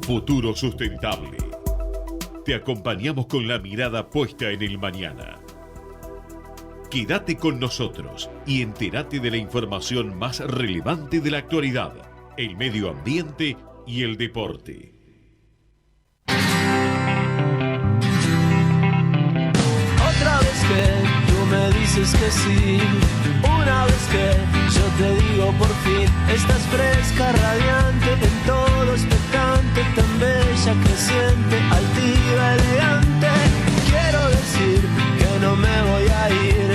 Futuro Sustentable. Te acompañamos con la mirada puesta en el mañana. Quédate con nosotros y entérate de la información más relevante de la actualidad, el medio ambiente y el deporte. Otra vez que tú me dices que sí, una vez que yo te digo por fin, estás fresca, radiante, en todo expectante, tan bella, creciente, altiva, elegante. Quiero decir que no me voy a ir,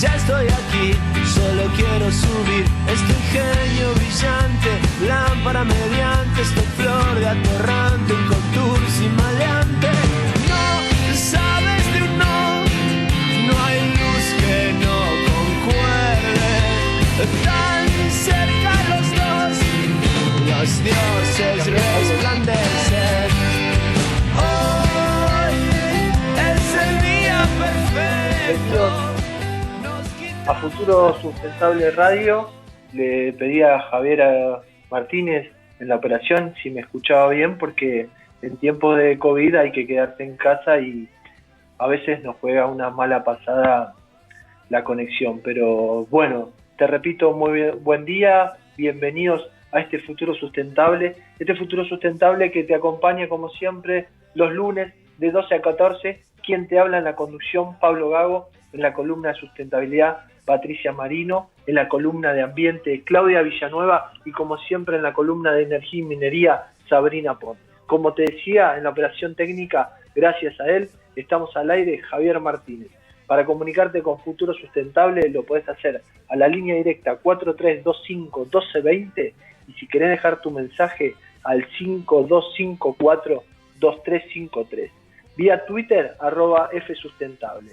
ya estoy aquí, solo quiero subir este ingenio brillante, lámpara mediante, esta flor de atorrante, un contour sin maleante. No sabes de un no, no hay luz que no concuerde, tan cerca los dos, los dioses resplandecen. Hoy es el día perfecto. A Futuro Sustentable Radio le pedí a Javier Martínez en la operación si me escuchaba bien, porque en tiempos de COVID hay que quedarse en casa y a veces nos juega una mala pasada la conexión. Pero bueno, te repito, buen día, bienvenidos a este Futuro Sustentable. Este Futuro Sustentable que te acompaña como siempre los lunes de 12 a 14. Quien te habla en la conducción, Pablo Gago, en la columna de sustentabilidad, Patricia Marino, en la columna de ambiente, Claudia Villanueva, y como siempre en la columna de energía y minería, Sabrina Pont. Como te decía, en la operación técnica, gracias a él, estamos al aire, Javier Martínez. Para comunicarte con Futuro Sustentable lo podés hacer a la línea directa 4325-1220, y si querés dejar tu mensaje al 5254-2353. Vía Twitter, @FSustentable.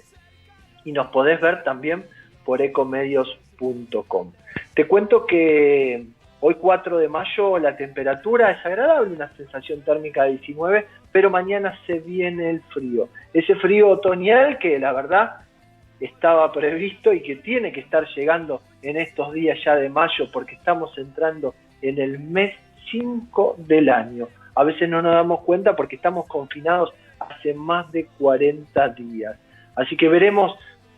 Y nos podés ver también por ecomedios.com. Te cuento que hoy 4 de mayo la temperatura es agradable, una sensación térmica de 19, pero mañana se viene el frío. Ese frío otoñal que la verdad estaba previsto y que tiene que estar llegando en estos días ya de mayo, porque estamos entrando en el mes 5 del año. A veces no nos damos cuenta porque estamos confinados hace más de 40 días. Así que veremos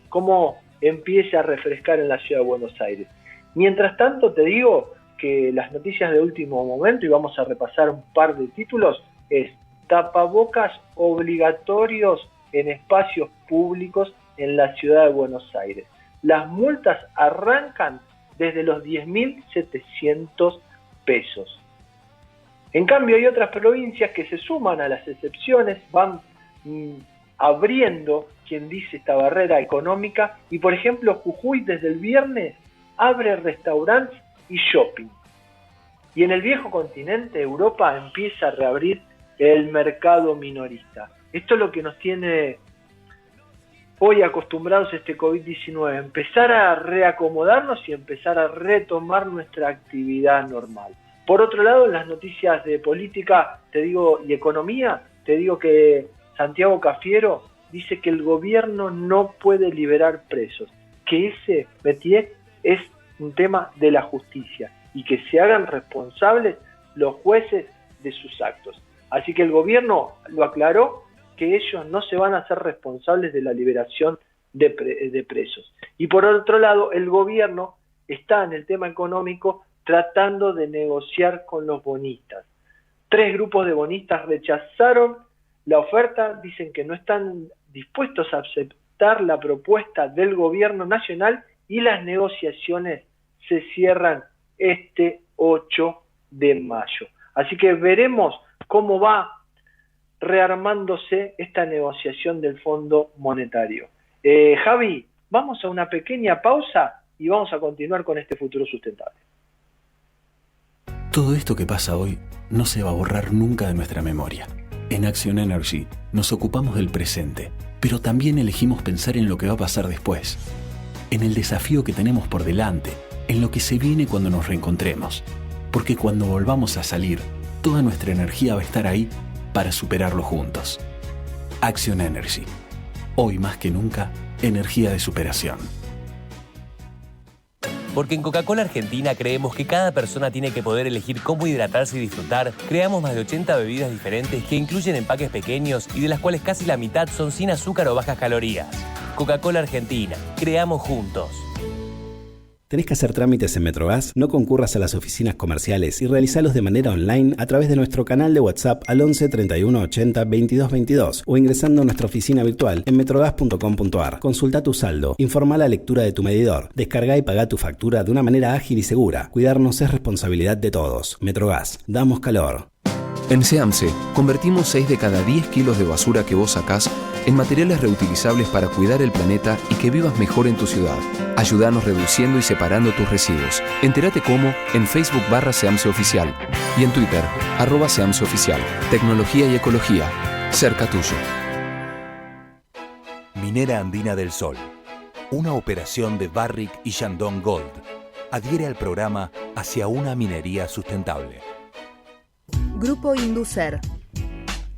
cómo empiece a refrescar en la ciudad de Buenos Aires. Mientras tanto, te digo que las noticias de último momento, y vamos a repasar un par de títulos, es tapabocas obligatorios en espacios públicos en la ciudad de Buenos Aires. Las multas arrancan desde los 10.700 pesos. En cambio, hay otras provincias que se suman a las excepciones, van abriendo, quien dice, esta barrera económica, y por ejemplo Jujuy desde el viernes abre restaurantes y shopping. Y en el viejo continente, Europa empieza a reabrir el mercado minorista. Esto es lo que nos tiene hoy acostumbrados a este COVID-19, empezar a reacomodarnos y empezar a retomar nuestra actividad normal. Por otro lado, en las noticias de política, te digo, y economía, te digo que Santiago Cafiero dice que el gobierno no puede liberar presos, que ese métier es un tema de la justicia y que se hagan responsables los jueces de sus actos. Así que el gobierno lo aclaró, que ellos no se van a hacer responsables de la liberación de presos. Y por otro lado, el gobierno está en el tema económico tratando de negociar con los bonistas. 3 grupos de bonistas rechazaron la oferta, dicen que no están dispuestos a aceptar la propuesta del gobierno nacional y las negociaciones se cierran este 8 de mayo. Así que veremos cómo va rearmándose esta negociación del Fondo Monetario. Javi, vamos a una pequeña pausa y vamos a continuar con este Futuro Sustentable. Todo esto que pasa hoy no se va a borrar nunca de nuestra memoria. En Action Energy nos ocupamos del presente, pero también elegimos pensar en lo que va a pasar después, en el desafío que tenemos por delante, en lo que se viene cuando nos reencontremos, porque cuando volvamos a salir, toda nuestra energía va a estar ahí para superarlo juntos. Action Energy. Hoy más que nunca, energía de superación. Porque en Coca-Cola Argentina creemos que cada persona tiene que poder elegir cómo hidratarse y disfrutar. Creamos más de 80 bebidas diferentes que incluyen empaques pequeños y de las cuales casi la mitad son sin azúcar o bajas calorías. Coca-Cola Argentina. Creamos juntos. ¿Tenés que hacer trámites en Metrogas? No concurras a las oficinas comerciales y realizalos de manera online a través de nuestro canal de WhatsApp al 11 31 80 22 22 o ingresando a nuestra oficina virtual en metrogas.com.ar. Consulta tu saldo, informa la lectura de tu medidor, descarga y paga tu factura de una manera ágil y segura. Cuidarnos es responsabilidad de todos. Metrogas, damos calor. En SEAMSE, convertimos 6 de cada 10 kilos de basura que vos sacás en materiales reutilizables para cuidar el planeta y que vivas mejor en tu ciudad. Ayúdanos reduciendo y separando tus residuos. Entérate cómo en Facebook /SEAMSE Oficial y en Twitter @SEAMSE Oficial. Tecnología y ecología, cerca tuyo. Minera Andina del Sol, una operación de Barrick y Shandong Gold, adhiere al programa Hacia una minería sustentable. Grupo Inducer.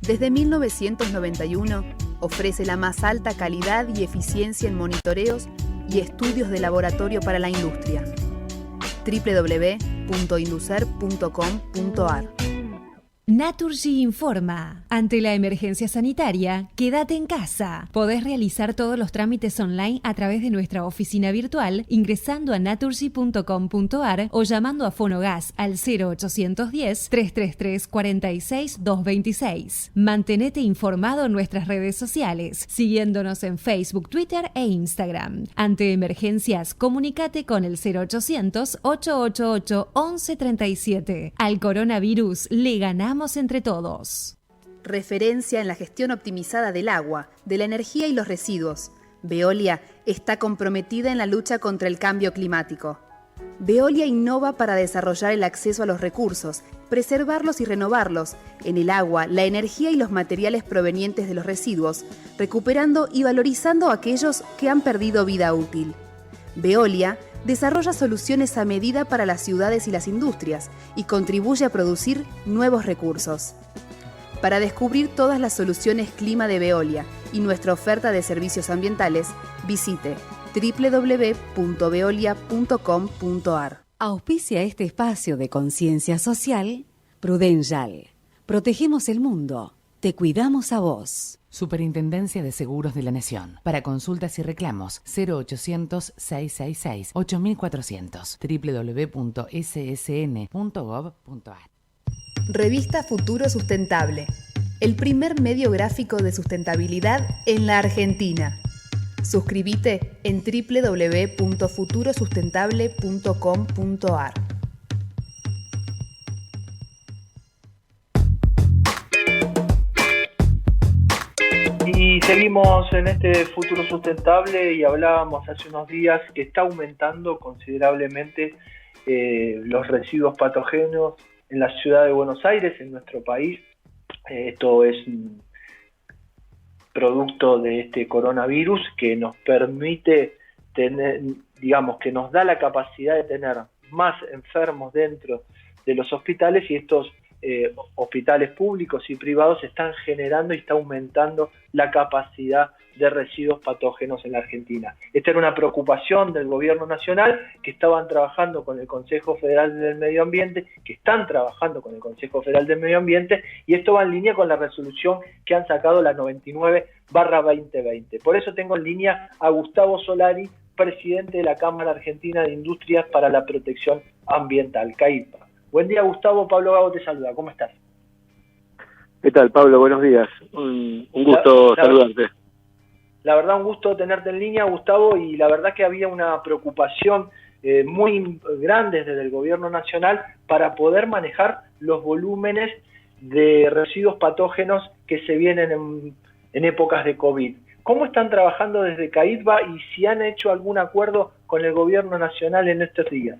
Desde 1991 ofrece la más alta calidad y eficiencia en monitoreos y estudios de laboratorio para la industria. www.inducer.com.ar. Naturgy informa. Ante la emergencia sanitaria, quédate en casa. Podés realizar todos los trámites online a través de nuestra oficina virtual ingresando a naturgy.com.ar o llamando a Fonogas al 0810-333-46-226. Mantenete informado en nuestras redes sociales, siguiéndonos en Facebook, Twitter e Instagram. Ante emergencias, comunícate con el 0800-888-1137. Al coronavirus le ganamos entre todos. Referencia en la gestión optimizada del agua, de la energía y los residuos. Veolia está comprometida en la lucha contra el cambio climático. Veolia innova para desarrollar el acceso a los recursos, preservarlos y renovarlos, en el agua, la energía y los materiales provenientes de los residuos, recuperando y valorizando aquellos que han perdido vida útil. Veolia desarrolla soluciones a medida para las ciudades y las industrias y contribuye a producir nuevos recursos. Para descubrir todas las soluciones clima de Veolia y nuestra oferta de servicios ambientales, visite www.veolia.com.ar. Auspicia este espacio de conciencia social Prudential. Protegemos el mundo. Te cuidamos a vos. Superintendencia de Seguros de la Nación. Para consultas y reclamos, 0800-666-8400. www.ssn.gov.ar. Revista Futuro Sustentable. El primer medio gráfico de sustentabilidad en la Argentina. Suscríbete en www.futurosustentable.com.ar. Y seguimos en este futuro sustentable y hablábamos hace unos días que está aumentando considerablemente los residuos patógenos en la ciudad de Buenos Aires, en nuestro país. Esto es producto de este coronavirus que nos permite tener, digamos, que nos da la capacidad de tener más enfermos dentro de los hospitales, y estos hospitales públicos y privados están generando y está aumentando la capacidad de residuos patógenos en la Argentina. Esta era una preocupación del gobierno nacional, que estaban trabajando con el Consejo Federal del Medio Ambiente, que están trabajando con el Consejo Federal del Medio Ambiente, y esto va en línea con la resolución que han sacado, la 99/2020. Por eso tengo en línea a Gustavo Solari, presidente de la Cámara Argentina de Industrias para la Protección Ambiental, CAIPA. Buen día, Gustavo. Pablo Gago te saluda. ¿Cómo estás? ¿Qué tal, Pablo? Buenos días. Un gusto saludarte. La verdad, un gusto tenerte en línea, Gustavo, y la verdad que había una preocupación muy grande desde el gobierno nacional para poder manejar los volúmenes de residuos patógenos que se vienen en épocas de COVID. ¿Cómo están trabajando desde CAIPA y si han hecho algún acuerdo con el gobierno nacional en estos días?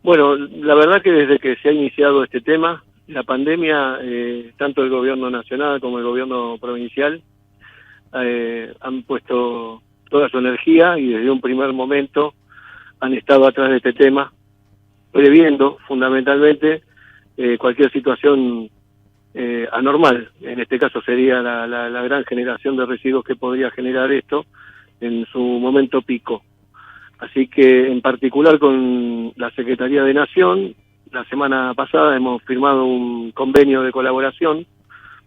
Bueno, la verdad que desde que se ha iniciado este tema, la pandemia, tanto el gobierno nacional como el gobierno provincial han puesto toda su energía y desde un primer momento han estado atrás de este tema, previendo fundamentalmente cualquier situación anormal. En este caso sería la gran generación de residuos que podría generar esto en su momento pico. Así que en particular con la Secretaría de Nación, la semana pasada hemos firmado un convenio de colaboración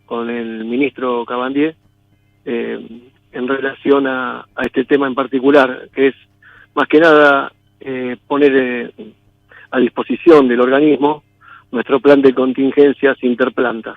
con el ministro Cabandier en relación a este tema en particular, que es más que nada poner a disposición del organismo nuestro plan de contingencias interplantas.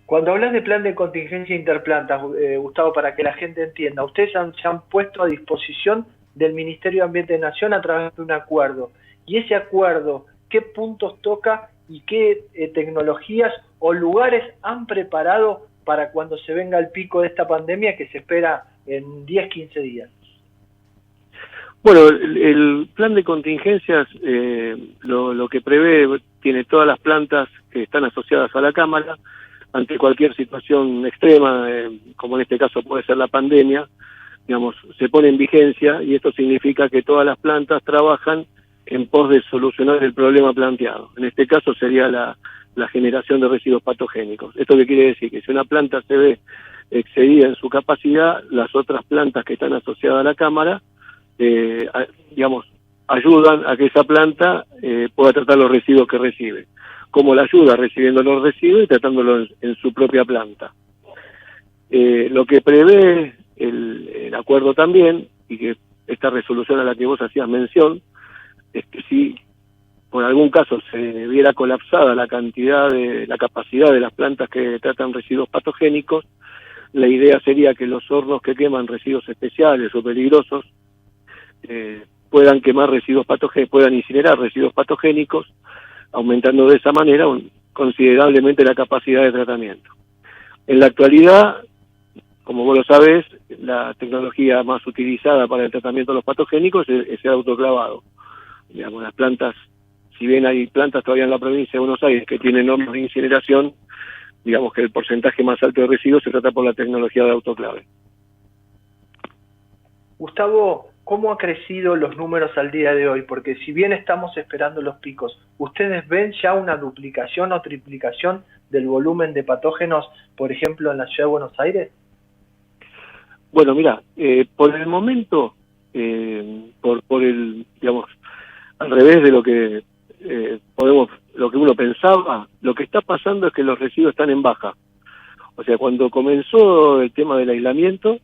Cuando hablas de plan de contingencia interplantas, Gustavo, para que la gente entienda, ustedes se han puesto a disposición del Ministerio de Ambiente de Nación a través de un acuerdo. Y ese acuerdo, ¿qué puntos toca y qué tecnologías o lugares han preparado para cuando se venga el pico de esta pandemia que se espera en 10, 15 días? Bueno, el plan de contingencias lo que prevé tiene todas las plantas que están asociadas a la Cámara ante cualquier situación extrema, como en este caso puede ser la pandemia, digamos, se pone en vigencia y esto significa que todas las plantas trabajan en pos de solucionar el problema planteado. En este caso sería la generación de residuos patogénicos. ¿Esto qué quiere decir? Que si una planta se ve excedida en su capacidad, las otras plantas que están asociadas a la Cámara, digamos, ayudan a que esa planta pueda tratar los residuos que recibe. Como la ayuda recibiendo los residuos y tratándolos en su propia planta. Lo que prevé el acuerdo también, y que esta resolución a la que vos hacías mención, es que si por algún caso se viera colapsada la capacidad de las plantas que tratan residuos patogénicos, la idea sería que los hornos que queman residuos especiales o peligrosos puedan quemar residuos patogénicos, puedan incinerar residuos patogénicos, aumentando de esa manera considerablemente la capacidad de tratamiento. En la actualidad, como vos lo sabés, la tecnología más utilizada para el tratamiento de los patogénicos es el autoclavado. Digamos, las plantas, si bien hay plantas todavía en la provincia de Buenos Aires que tienen hornos de incineración, digamos que el porcentaje más alto de residuos se trata por la tecnología de autoclave. Gustavo, ¿cómo ha crecido los números al día de hoy? Porque si bien estamos esperando los picos, ¿ustedes ven ya una duplicación o triplicación del volumen de patógenos, por ejemplo, en la Ciudad de Buenos Aires? Bueno, mira, por el momento, por el, digamos, al revés de lo que lo que uno pensaba, lo que está pasando es que los residuos están en baja. O sea, cuando comenzó el tema del aislamiento,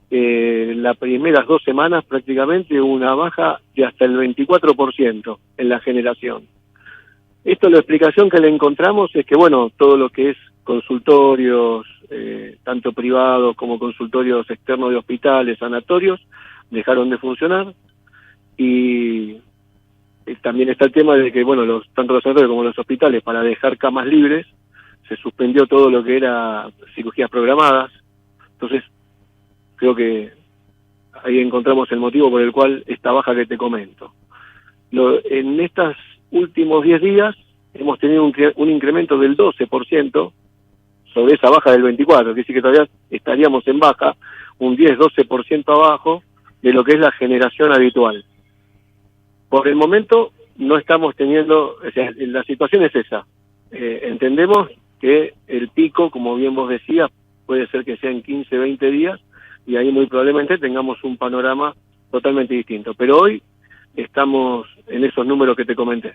las primeras 2 semanas prácticamente hubo una baja de hasta el 24% en la generación. Esto, la explicación que le encontramos es que, bueno, todo lo que es consultorios, tanto privados como consultorios externos de hospitales, sanatorios, dejaron de funcionar, y también está el tema de que, bueno, tanto los sanatorios como los hospitales, para dejar camas libres, se suspendió todo lo que era cirugías programadas. Entonces, creo que ahí encontramos el motivo por el cual esta baja que te comento. En estos últimos 10 días hemos tenido un incremento del 12% sobre esa baja del 24%, quiere decir que todavía estaríamos en baja, un 10-12% abajo de lo que es la generación habitual. Por el momento no estamos teniendo, o sea, la situación es esa. Entendemos que el pico, como bien vos decías, puede ser que sea en 15-20 días, y ahí muy probablemente tengamos un panorama totalmente distinto. Pero hoy estamos en esos números que te comenté.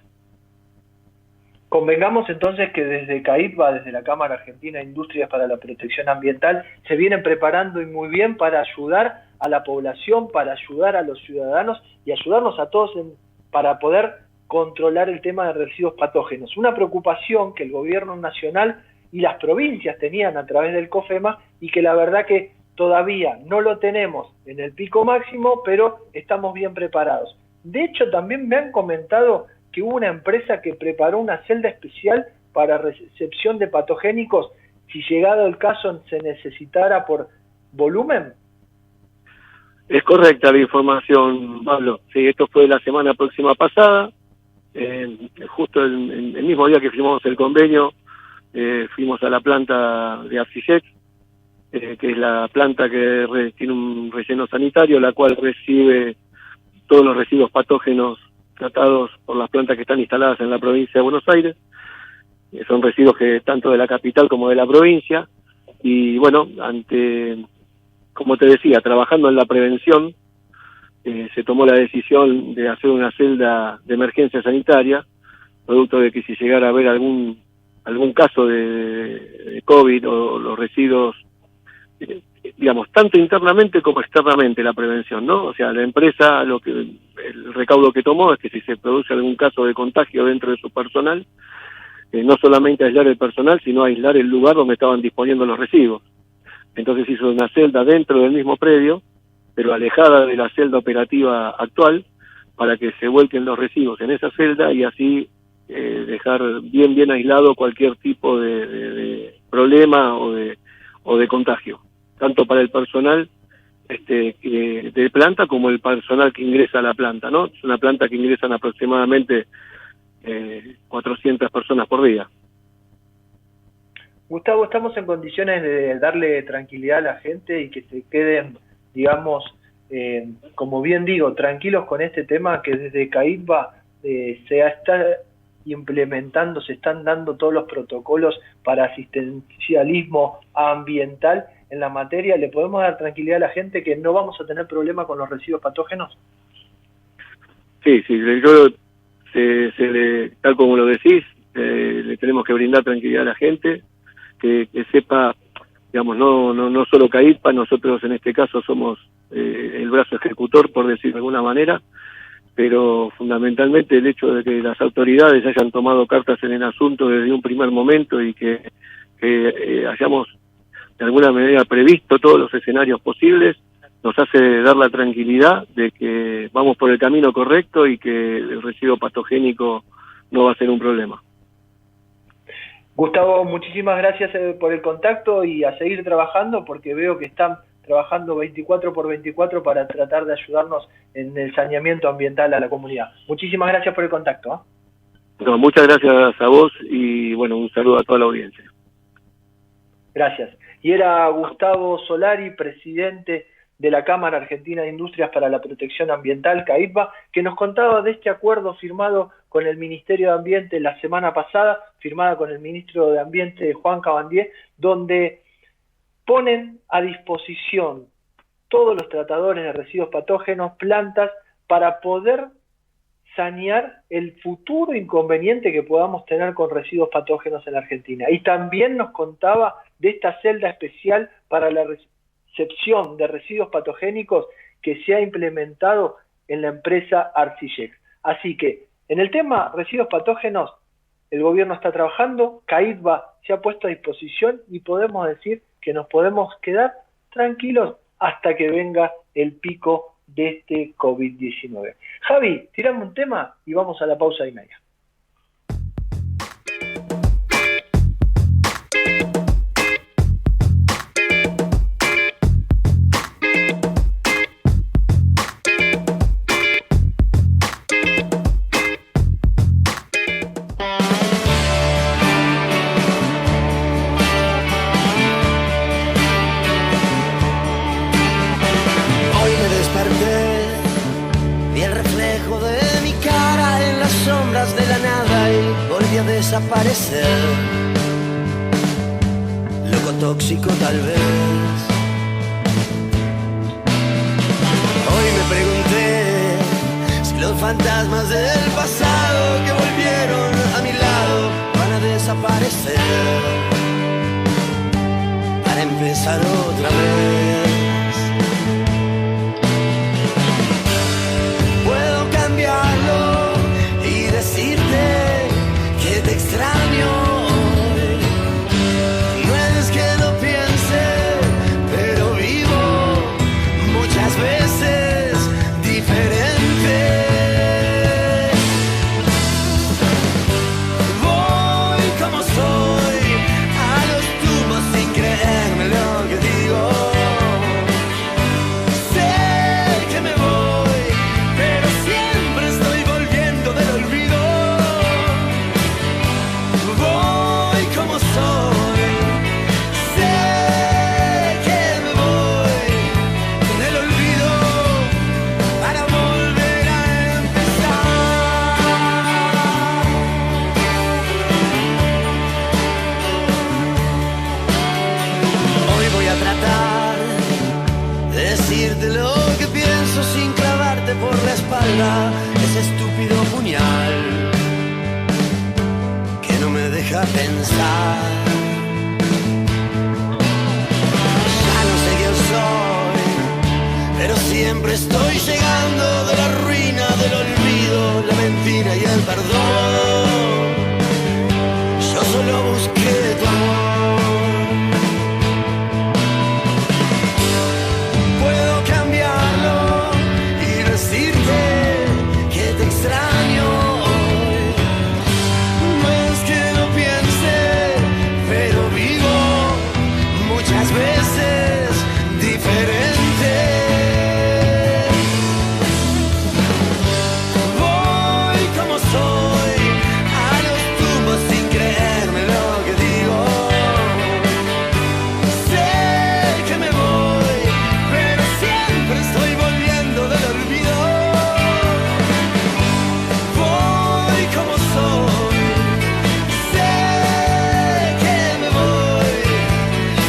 Convengamos entonces que desde CAIPA, desde la Cámara Argentina de Industrias para la Protección Ambiental, se vienen preparando y muy bien para ayudar a la población, para ayudar a los ciudadanos y ayudarnos a todos para poder controlar el tema de residuos patógenos. Una preocupación que el gobierno nacional y las provincias tenían a través del COFEMA, y que la verdad que todavía no lo tenemos en el pico máximo, pero estamos bien preparados. De hecho, también me han comentado que hubo una empresa que preparó una celda especial para recepción de patogénicos si llegado el caso se necesitara por volumen. Es correcta la información, Pablo. Sí, esto fue la semana próxima pasada, justo el mismo día que firmamos el convenio, fuimos a la planta de Arcillec, que es la planta que tiene un relleno sanitario, la cual recibe todos los residuos patógenos tratados por las plantas que están instaladas en la provincia de Buenos Aires. Son residuos que tanto de la capital como de la provincia, y bueno, como te decía, trabajando en la prevención, se tomó la decisión de hacer una celda de emergencia sanitaria, producto de que si llegara a haber algún caso de COVID o los residuos, digamos, tanto internamente como externamente la prevención, ¿no? O sea, la empresa, el recaudo que tomó es que si se produce algún caso de contagio dentro de su personal, no solamente aislar el personal, sino aislar el lugar donde estaban disponiendo los residuos. Entonces hizo una celda dentro del mismo predio, pero alejada de la celda operativa actual, para que se vuelquen los residuos en esa celda y así dejar bien aislado cualquier tipo de problema o de contagio, tanto para el personal de planta como el personal que ingresa a la planta, ¿no? Es una planta que ingresan aproximadamente 400 personas por día. Gustavo, estamos en condiciones de darle tranquilidad a la gente y que se queden, digamos, como bien digo, tranquilos con este tema, que desde CAIPBA se está implementando, se están dando todos los protocolos para asistencialismo ambiental en la materia. ¿Le podemos dar tranquilidad a la gente que no vamos a tener problema con los residuos patógenos? Sí, yo tal como lo decís, le tenemos que brindar tranquilidad a la gente, que sepa, digamos, no solo CAIPBA, nosotros en este caso somos el brazo ejecutor, por decir de alguna manera, pero fundamentalmente el hecho de que las autoridades hayan tomado cartas en el asunto desde un primer momento y que hayamos de alguna manera previsto todos los escenarios posibles, nos hace dar la tranquilidad de que vamos por el camino correcto y que el residuo patogénico no va a ser un problema. Gustavo, muchísimas gracias por el contacto y a seguir trabajando, porque veo que están trabajando 24/24 para tratar de ayudarnos en el saneamiento ambiental a la comunidad. Muchísimas gracias por el contacto, ¿eh? No, muchas gracias a vos y bueno, un saludo a toda la audiencia. Gracias. Y era Gustavo Solari, presidente de la Cámara Argentina de Industrias para la Protección Ambiental, CAIPBA, que nos contaba de este acuerdo firmado con el Ministerio de Ambiente la semana pasada, firmada con el Ministro de Ambiente, Juan Cabandier, donde ponen a disposición todos los tratadores de residuos patógenos, plantas, para poder sanear el futuro inconveniente que podamos tener con residuos patógenos en la Argentina. Y también nos contaba de esta celda especial para la recepción de residuos patogénicos que se ha implementado en la empresa Arcillex. Así que, en el tema residuos patógenos, el gobierno está trabajando, CAIPBA se ha puesto a disposición y podemos decir que nos podemos quedar tranquilos hasta que venga el pico de este COVID-19. Javi, tirame un tema y vamos a la pausa y media. Desaparecer, loco tóxico tal vez. Hoy me pregunté si los fantasmas del pasado que volvieron a mi lado van a desaparecer para empezar otra vez. Puedo cambiarlo y decirte te extraño hoy. No es que lo piense, pero vivo muchas veces diferente. Voy como soy a los tumbos sin creerme lo que digo. Sé que me voy, pero siempre estoy volviendo del olvido. Decirte lo que pienso sin clavarte por la espalda ese estúpido puñal que no me deja pensar. Ya no sé quién soy, pero siempre estoy llegando de la ruina, del olvido, la mentira y el perdón. Yo solo busqué tu amor. Puedo cambiarlo y decirte que te extraño hoy. No es que no piense, pero vivo muchas veces diferente. Voy como soy a los tumbos sin creerme lo que digo. Sé que me voy, pero siempre estoy volviendo del olvido. Voy como soy, sé que me voy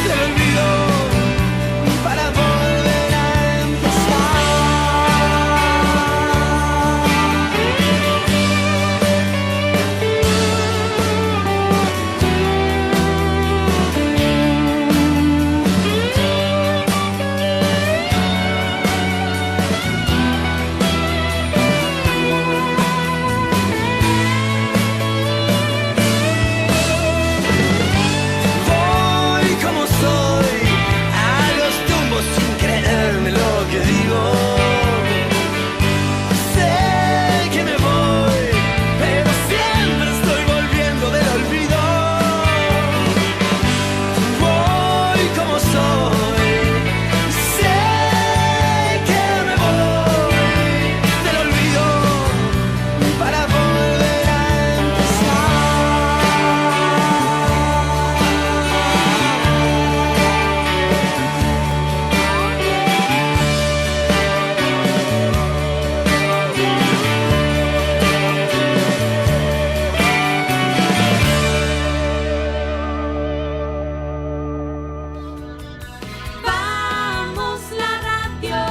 del olvido para volver a empezar. Voy como soy a los tumbos sin creerme lo que digo. Sé que me voy, pero siempre estoy volviendo del olvido. Voy como soy, sé que me voy del olvido para volver a empezar. Vamos la radio,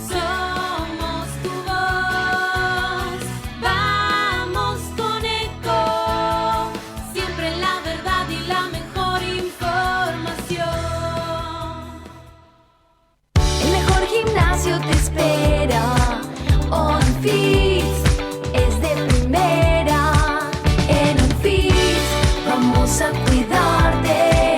somos tu voz. Vamos con Eco, siempre la verdad y la mejor información. El mejor gimnasio te espera. OnFit es de primera. En OnFit vamos a cuidarte.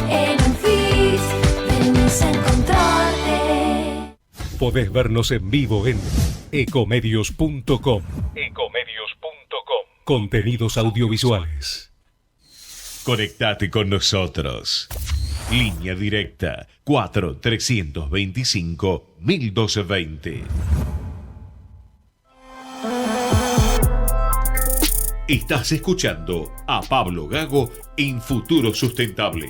En OnFit venimos a encontrarte. Podés vernos en vivo en ecomedios.com. Contenidos audiovisuales. Conectate con nosotros. Línea directa 4-325-1220. Estás escuchando a Pablo Gago en Futuro Sustentable.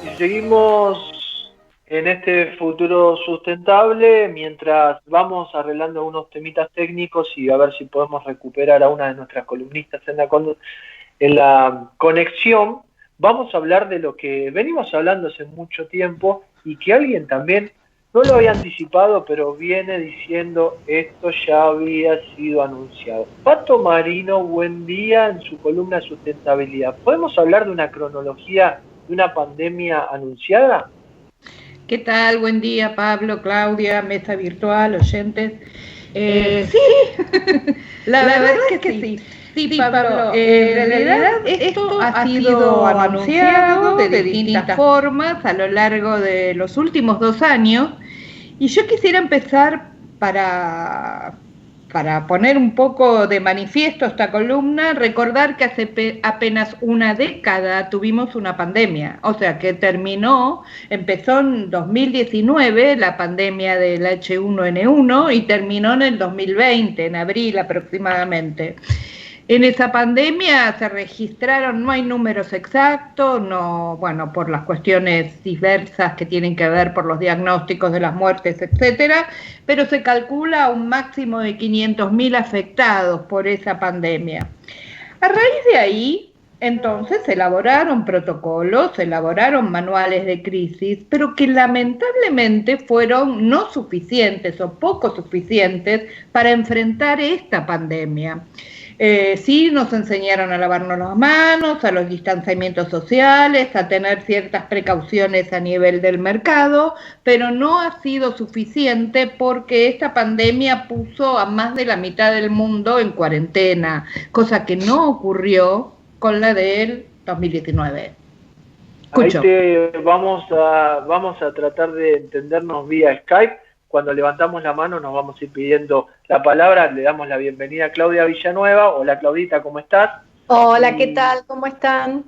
Y seguimos en este futuro sustentable mientras vamos arreglando unos temitas técnicos y a ver si podemos recuperar a una de nuestras columnistas en la conexión. Vamos a hablar de lo que venimos hablando hace mucho tiempo y que alguien también no lo había anticipado, pero viene diciendo esto ya había sido anunciado. Pato Marino, buen día, en su columna Sustentabilidad. ¿Podemos hablar de una cronología de una pandemia anunciada? ¿Qué tal? Buen día, Pablo, Claudia, mesa virtual, oyentes. Sí, la verdad es que sí. Sí, Pablo, en realidad esto ha sido anunciado de distintas formas a lo largo de los últimos 2 años y yo quisiera empezar para poner un poco de manifiesto esta columna, recordar que hace apenas una década tuvimos una pandemia, o sea que empezó en 2019 la pandemia del H1N1 y terminó en el 2020, en abril aproximadamente. En esa pandemia se registraron, no hay números exactos, no, bueno, por las cuestiones diversas que tienen que ver por los diagnósticos de las muertes, etcétera, pero se calcula un máximo de 500.000 afectados por esa pandemia. A raíz de ahí, entonces, se elaboraron protocolos, se elaboraron manuales de crisis, pero que lamentablemente fueron no suficientes o poco suficientes para enfrentar esta pandemia. Sí nos enseñaron a lavarnos las manos, a los distanciamientos sociales, a tener ciertas precauciones a nivel del mercado, pero no ha sido suficiente porque esta pandemia puso a más de la mitad del mundo en cuarentena, cosa que no ocurrió con la del 2019. Escucho. Ahí vamos a tratar de entendernos vía Skype. Cuando levantamos la mano nos vamos a ir pidiendo la palabra. Le damos la bienvenida a Claudia Villanueva. Hola Claudita, ¿cómo estás? Hola, ¿qué tal? ¿Cómo están?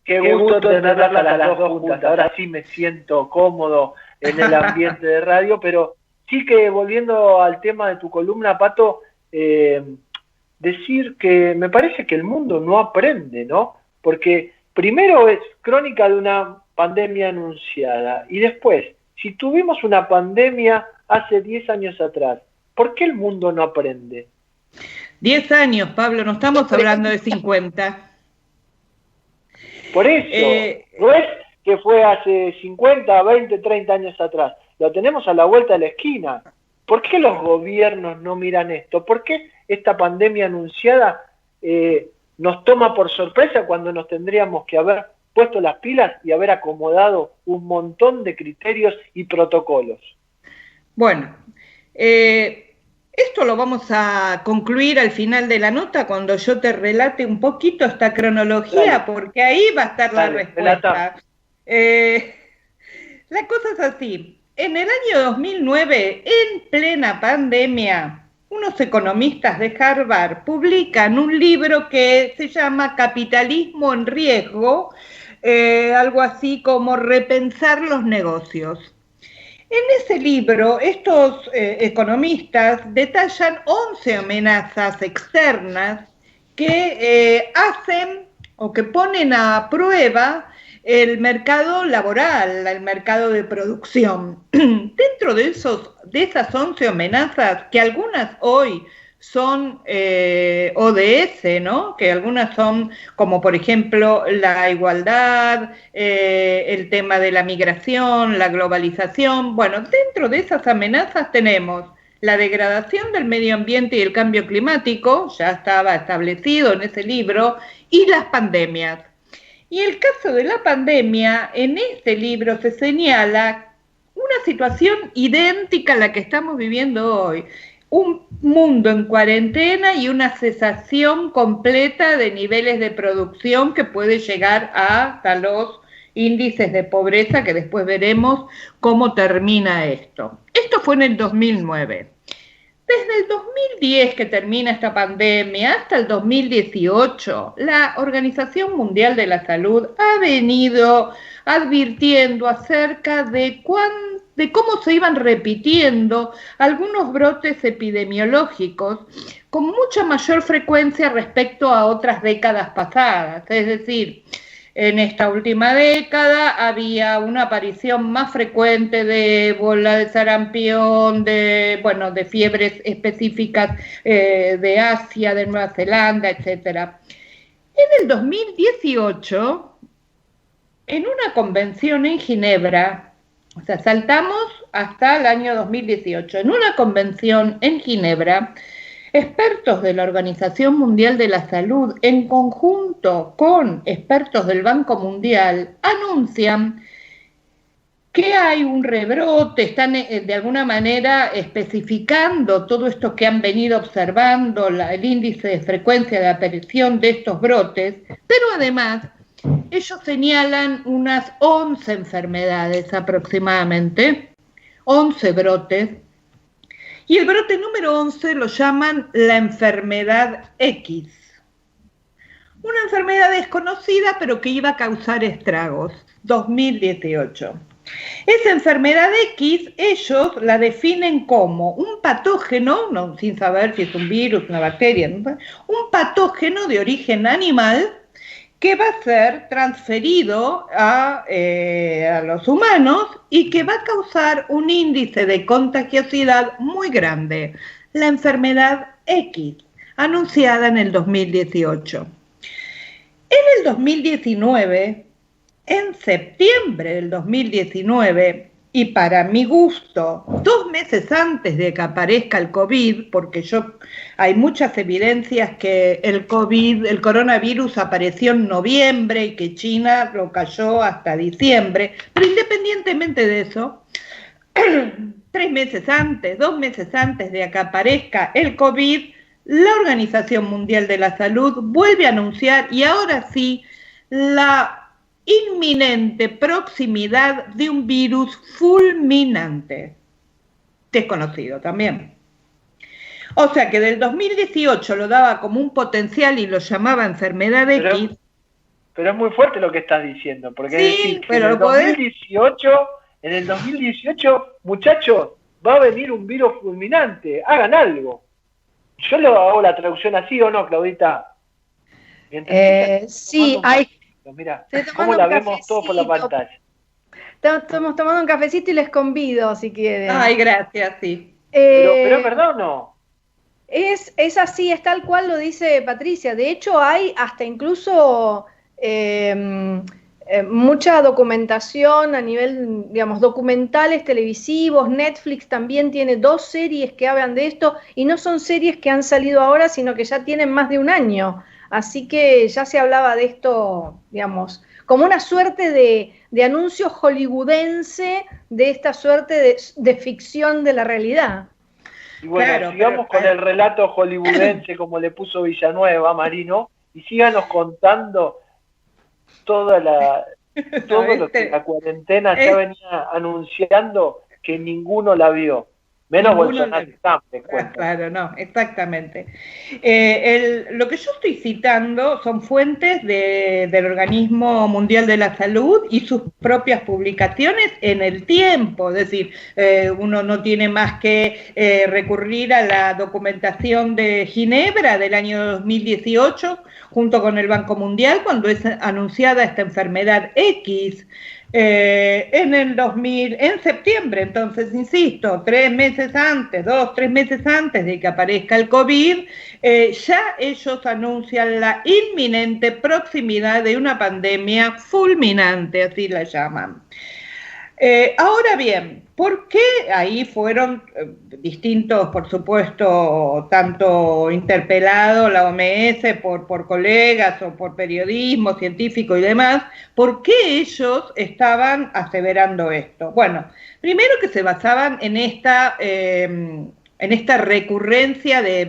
Qué gusto tenerlas a las dos juntas. Ahora sí me siento cómodo en el ambiente de radio, pero sí que volviendo al tema de tu columna, Pato, decir que me parece que el mundo no aprende, ¿no? Porque primero es crónica de una pandemia anunciada y después, si tuvimos una pandemia hace 10 años atrás, ¿por qué el mundo no aprende? 10 años, Pablo, no estamos hablando de 50. Por eso, no es que fue hace 50, 20, 30 años atrás, lo tenemos a la vuelta de la esquina. ¿Por qué los gobiernos no miran esto? ¿Por qué esta pandemia anunciada nos toma por sorpresa cuando nos tendríamos que haber puesto las pilas y haber acomodado un montón de criterios y protocolos? Bueno, esto lo vamos a concluir al final de la nota cuando yo te relate un poquito esta cronología. Dale. Porque ahí va a estar la respuesta. La cosa es así. En el año 2009, en plena pandemia, unos economistas de Harvard publican un libro que se llama Capitalismo en Riesgo, algo así como Repensar los negocios. En ese libro, estos economistas detallan 11 amenazas externas que hacen o que ponen a prueba el mercado laboral, el mercado de producción. Dentro de esas 11 amenazas, que algunas hoy son ODS, ¿no? Que algunas son como por ejemplo la igualdad, el tema de la migración, la globalización. Bueno, dentro de esas amenazas tenemos la degradación del medio ambiente y el cambio climático, ya estaba establecido en ese libro, y las pandemias. Y el caso de la pandemia, en este libro se señala una situación idéntica a la que estamos viviendo hoy. Un mundo en cuarentena y una cesación completa de niveles de producción que puede llegar hasta los índices de pobreza, que después veremos cómo termina esto. Esto fue en el 2009. Desde el 2010 que termina esta pandemia hasta el 2018, la Organización Mundial de la Salud ha venido advirtiendo acerca de cómo se iban repitiendo algunos brotes epidemiológicos con mucha mayor frecuencia respecto a otras décadas pasadas. Es decir, en esta última década había una aparición más frecuente de ébola, de sarampión, de fiebres específicas de Asia, de Nueva Zelanda, etc. En el 2018, en una convención en Ginebra, o sea, saltamos hasta el año 2018, en una convención en Ginebra, expertos de la Organización Mundial de la Salud, en conjunto con expertos del Banco Mundial, anuncian que hay un rebrote, están de alguna manera especificando todo esto que han venido observando, el índice de frecuencia de aparición de estos brotes, pero además ellos señalan unas 11 enfermedades aproximadamente, 11 brotes. Y el brote número 11 lo llaman la enfermedad X. Una enfermedad desconocida, pero que iba a causar estragos. 2018. Esa enfermedad X, ellos la definen como un patógeno, no, sin saber si es un virus, una bacteria, ¿no? Un patógeno de origen animal que va a ser transferido a los humanos y que va a causar un índice de contagiosidad muy grande. La enfermedad X, anunciada en el 2018. En el 2019, en septiembre del 2019, y para mi gusto, 2 meses antes de que aparezca el COVID, porque hay muchas evidencias que el coronavirus apareció en noviembre y que China lo cayó hasta diciembre, pero independientemente de eso, 2 meses antes de que aparezca el COVID, la Organización Mundial de la Salud vuelve a anunciar, y ahora sí, la inminente proximidad de un virus fulminante, desconocido también. O sea que del 2018 lo daba como un potencial y lo llamaba enfermedad X. Pero es muy fuerte lo que estás diciendo, porque sí, decir que pero en el 2018, muchachos, va a venir un virus fulminante, hagan algo. Yo lo hago la traducción así, ¿o no, Claudita? Sí, hay... Mira, cómo la vemos todos por la pantalla. Estamos tomando un cafecito y les convido, si quieren. Ay, gracias, sí. Pero es verdad o no. Es así, es tal cual lo dice Patricia. De hecho, hay hasta incluso mucha documentación a nivel, digamos, documentales televisivos. Netflix también tiene 2 series que hablan de esto, y no son series que han salido ahora, sino que ya tienen más de 1 año. Así que ya se hablaba de esto, digamos, como una suerte de anuncio hollywoodense de esta suerte de ficción de la realidad. Y bueno, sigamos con el relato hollywoodense como le puso Villanueva, Marino, y síganos contando todo lo que la cuarentena ya venía anunciando, que ninguno la vio. Menos Bolsonaro. Claro, no, exactamente. Lo que yo estoy citando son fuentes del Organismo Mundial de la Salud y sus propias publicaciones en el tiempo. Es decir, uno no tiene más que recurrir a la documentación de Ginebra del año 2018, junto con el Banco Mundial, cuando es anunciada esta enfermedad X. En septiembre, entonces, insisto, 3 meses antes, 2-3 meses antes de que aparezca el COVID, ya ellos anuncian la inminente proximidad de una pandemia fulminante, así la llaman. Ahora bien, ¿por qué ahí fueron distintos, por supuesto, tanto interpelado la OMS por colegas o por periodismo científico y demás? ¿Por qué ellos estaban aseverando esto? Bueno, primero que se basaban en esta recurrencia de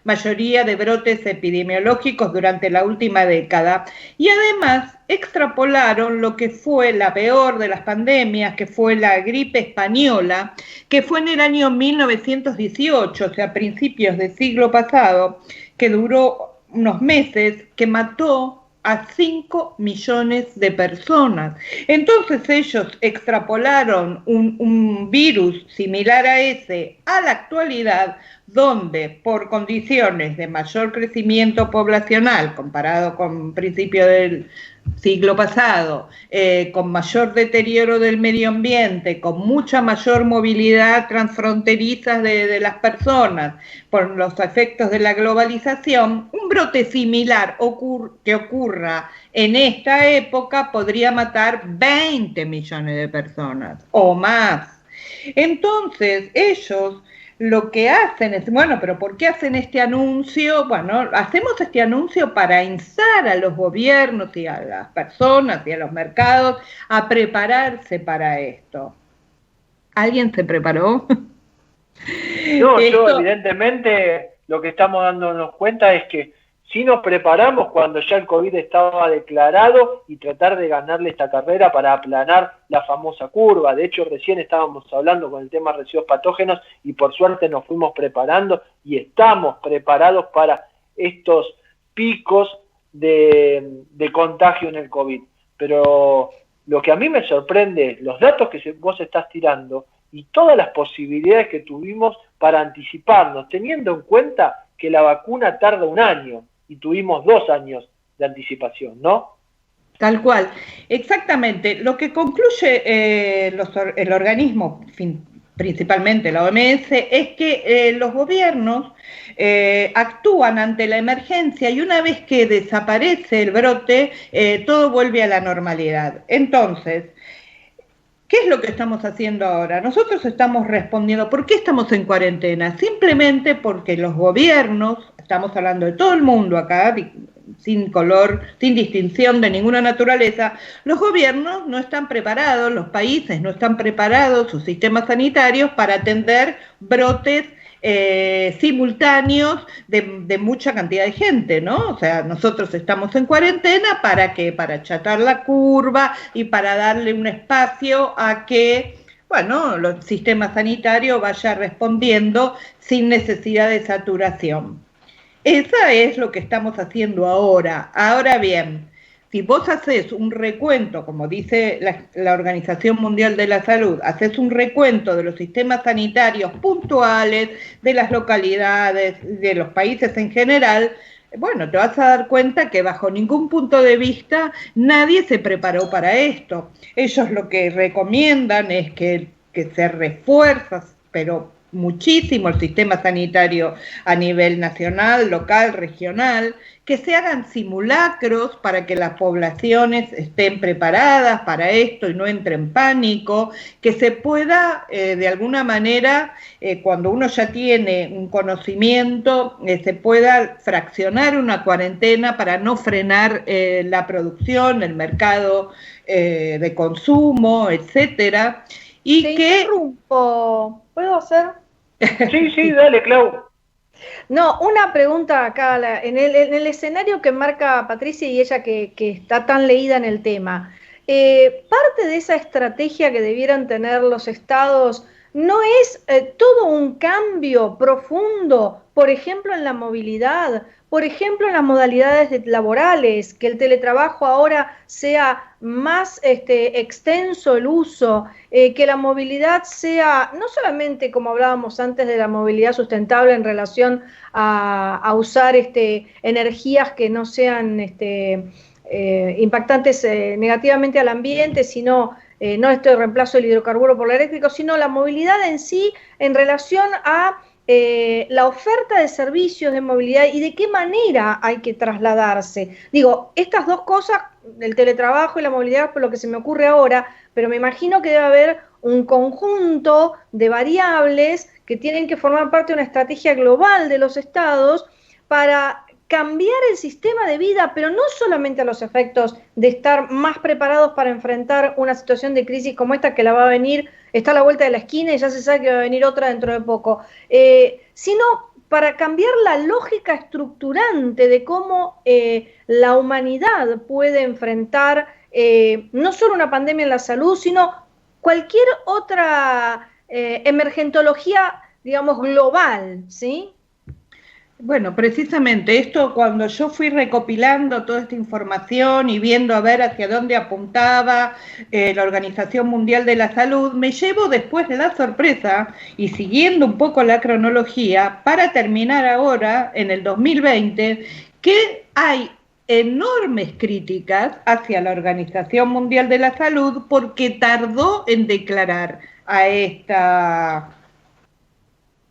mayoría de brotes epidemiológicos durante la última década, y además extrapolaron lo que fue la peor de las pandemias, que fue la gripe española, que fue en el año 1918, o sea, a principios del siglo pasado, que duró unos meses, que mató a 5 millones de personas. Entonces ellos extrapolaron un virus similar a ese a la actualidad, donde por condiciones de mayor crecimiento poblacional comparado con principios del siglo pasado, con mayor deterioro del medio ambiente, con mucha mayor movilidad transfronteriza de las personas, por los efectos de la globalización, un brote similar que ocurra en esta época podría matar 20 millones de personas o más. Entonces, ellos lo que hacen es, bueno, pero ¿por qué hacen este anuncio? Bueno, hacemos este anuncio para instar a los gobiernos y a las personas y a los mercados a prepararse para esto. ¿Alguien se preparó? No, yo evidentemente lo que estamos dándonos cuenta es que sí nos preparamos cuando ya el COVID estaba declarado y tratar de ganarle esta carrera para aplanar la famosa curva. De hecho, recién estábamos hablando con el tema de residuos patógenos y por suerte nos fuimos preparando y estamos preparados para estos picos de contagio en el COVID. Pero lo que a mí me sorprende es los datos que vos estás tirando y todas las posibilidades que tuvimos para anticiparnos, teniendo en cuenta que la vacuna tarda 1 año y tuvimos 2 años de anticipación, ¿no? Tal cual, exactamente. Lo que concluye el organismo, principalmente la OMS, es que los gobiernos actúan ante la emergencia y una vez que desaparece el brote, todo vuelve a la normalidad. Entonces, ¿qué es lo que estamos haciendo ahora? Nosotros estamos respondiendo. ¿Por qué estamos en cuarentena? Simplemente porque los gobiernos, estamos hablando de todo el mundo acá, sin color, sin distinción de ninguna naturaleza, los gobiernos no están preparados, los países no están preparados, sus sistemas sanitarios para atender brotes simultáneos de mucha cantidad de gente, ¿no? O sea, nosotros estamos en cuarentena, ¿para qué? Para achatar la curva y para darle un espacio a que, bueno, el sistema sanitario vaya respondiendo sin necesidad de saturación. Esa es lo que estamos haciendo ahora. Ahora bien, si vos haces un recuento, como dice la Organización Mundial de la Salud, haces un recuento de los sistemas sanitarios puntuales, de las localidades, de los países en general, bueno, te vas a dar cuenta que bajo ningún punto de vista nadie se preparó para esto. Ellos lo que recomiendan es que se refuerza, pero muchísimo el sistema sanitario a nivel nacional, local, regional, que se hagan simulacros para que las poblaciones estén preparadas para esto y no entren en pánico, que se pueda de alguna manera, cuando uno ya tiene un conocimiento, se pueda fraccionar una cuarentena para no frenar la producción, el mercado de consumo, etcétera. Y que ¿Puedo hacer? Sí, dale, Clau. No, una pregunta acá, en el escenario que marca Patricia y ella que está tan leída en el tema, parte de esa estrategia que debieran tener los estados no es todo un cambio profundo, por ejemplo en la movilidad, por ejemplo en las modalidades laborales, que el teletrabajo ahora sea más extenso el uso, que la movilidad sea, no solamente como hablábamos antes de la movilidad sustentable en relación a usar energías que no sean impactantes negativamente al ambiente, sino no reemplazo del hidrocarburo por el eléctrico, sino la movilidad en sí en relación a la oferta de servicios de movilidad y de qué manera hay que trasladarse. Digo, estas dos cosas, el teletrabajo y la movilidad, por lo que se me ocurre ahora, pero me imagino que debe haber un conjunto de variables que tienen que formar parte de una estrategia global de los estados para cambiar el sistema de vida, pero no solamente a los efectos de estar más preparados para enfrentar una situación de crisis como esta que la va a venir, está a la vuelta de la esquina y ya se sabe que va a venir otra dentro de poco, sino para cambiar la lógica estructurante de cómo la humanidad puede enfrentar no solo una pandemia en la salud, sino cualquier otra emergentología, digamos, global, ¿sí? Bueno, precisamente esto, cuando yo fui recopilando toda esta información y viendo a ver hacia dónde apuntaba la Organización Mundial de la Salud, me llevo después de la sorpresa y siguiendo un poco la cronología para terminar ahora, en el 2020, que hay enormes críticas hacia la Organización Mundial de la Salud porque tardó en declarar a esta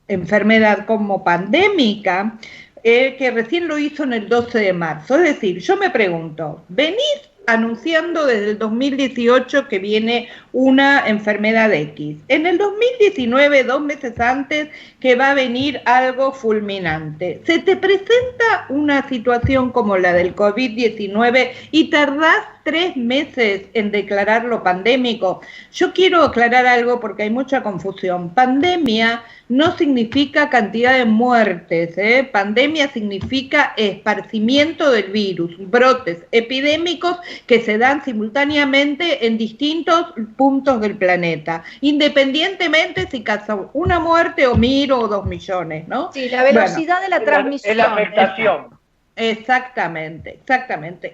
enfermedad como pandémica, que recién lo hizo en el 12 de marzo. Es decir, yo me pregunto, venís anunciando desde el 2018 que viene una enfermedad X. En el 2019, 2 meses antes, que va a venir algo fulminante. Se te presenta una situación como la del COVID-19 y tardás 3 meses en declararlo pandémico. Yo quiero aclarar algo porque hay mucha confusión. Pandemia no significa cantidad de muertes, Pandemia significa esparcimiento del virus, brotes epidémicos que se dan simultáneamente en distintos puntos del planeta, independientemente si causa una muerte o 1.000 o 2 millones, ¿no? Sí, la velocidad de la transmisión. Es la afectación. Exactamente.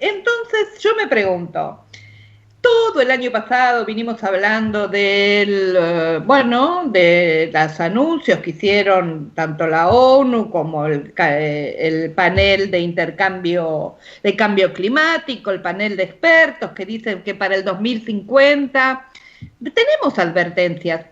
Entonces yo me pregunto, todo el año pasado vinimos hablando de los anuncios que hicieron tanto la ONU como el panel de cambio climático, el panel de expertos que dicen que para el 2050 tenemos advertencias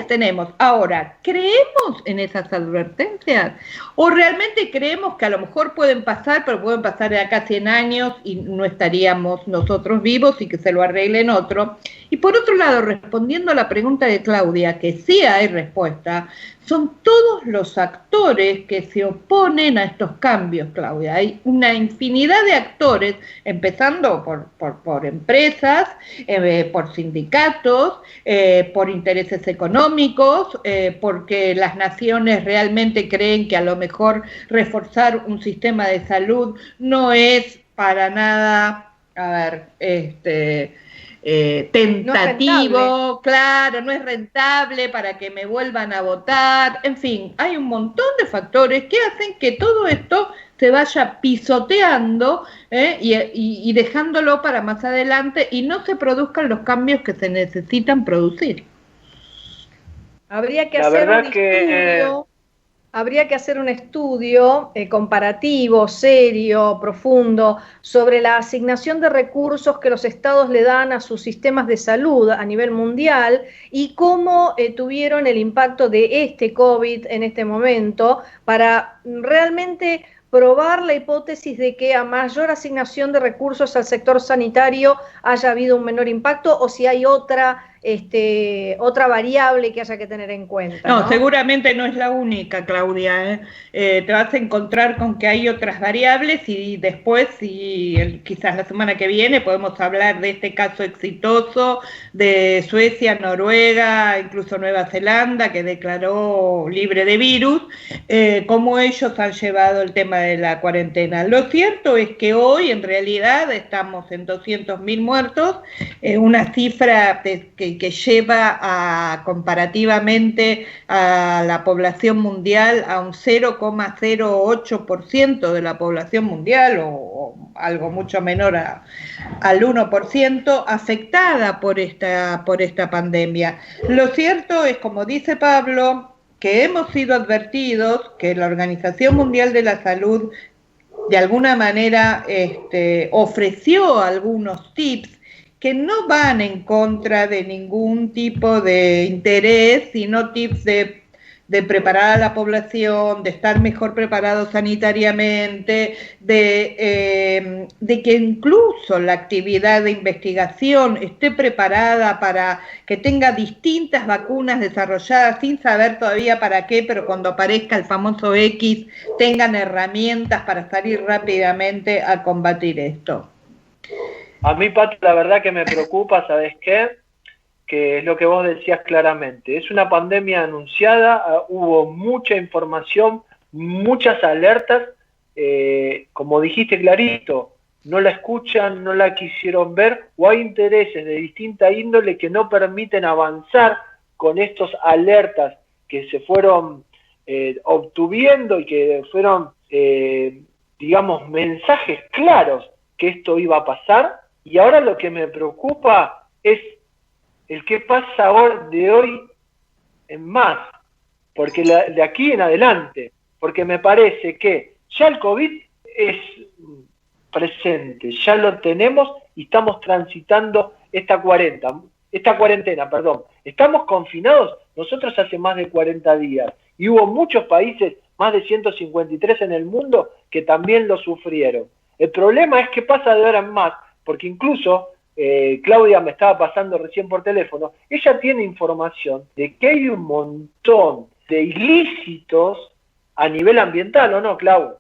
tenemos. Ahora, ¿creemos en esas advertencias? ¿O realmente creemos que a lo mejor pueden pasar, pero pueden pasar de acá a 100 años y no estaríamos nosotros vivos y que se lo arreglen otro? Y por otro lado, respondiendo a la pregunta de Claudia, que sí hay respuesta, son todos los actores que se oponen a estos cambios, Claudia. Hay una infinidad de actores, empezando por empresas, por sindicatos, por intereses económicos, porque las naciones realmente creen que a lo mejor reforzar un sistema de salud no es para nada, tentativo, no claro, no es rentable para que me vuelvan a votar, en fin, hay un montón de factores que hacen que todo esto se vaya pisoteando y dejándolo para más adelante y no se produzcan los cambios que se necesitan producir. Habría que hacer un estudio comparativo, serio, profundo, sobre la asignación de recursos que los estados le dan a sus sistemas de salud a nivel mundial y cómo tuvieron el impacto de este COVID en este momento para realmente probar la hipótesis de que a mayor asignación de recursos al sector sanitario haya habido un menor impacto o si hay otra variable que haya que tener en cuenta. No, seguramente no es la única, Claudia. Te vas a encontrar con que hay otras variables y después, quizás la semana que viene, podemos hablar de este caso exitoso de Suecia, Noruega, incluso Nueva Zelanda, que declaró libre de virus, cómo ellos han llevado el tema de la cuarentena. Lo cierto es que hoy, en realidad, estamos en 200.000 muertos, una cifra que lleva comparativamente a la población mundial a un 0,08% de la población mundial o algo mucho menor al 1% afectada por esta pandemia. Lo cierto es, como dice Pablo, que hemos sido advertidos, que la Organización Mundial de la Salud de alguna manera ofreció algunos tips que no van en contra de ningún tipo de interés, sino tips de preparar a la población, de estar mejor preparados sanitariamente, de que incluso la actividad de investigación esté preparada para que tenga distintas vacunas desarrolladas sin saber todavía para qué, pero cuando aparezca el famoso X tengan herramientas para salir rápidamente a combatir esto. A mí, Pato, la verdad que me preocupa, ¿sabes qué? Que es lo que vos decías claramente. Es una pandemia anunciada, hubo mucha información, muchas alertas, como dijiste clarito, no la escuchan, no la quisieron ver, o hay intereses de distinta índole que no permiten avanzar con estos alertas que se fueron obtuviendo y que fueron, digamos, mensajes claros que esto iba a pasar. Y ahora lo que me preocupa es el qué pasa ahora de hoy en más, porque de aquí en adelante, porque me parece que ya el COVID es presente, ya lo tenemos y estamos transitando esta cuarentena, estamos confinados nosotros hace más de 40 días y hubo muchos países, más de 153 en el mundo, que también lo sufrieron. El problema es que pasa de ahora en más, porque incluso Claudia me estaba pasando recién por teléfono, ella tiene información de que hay un montón de ilícitos a nivel ambiental, ¿o no, Clau?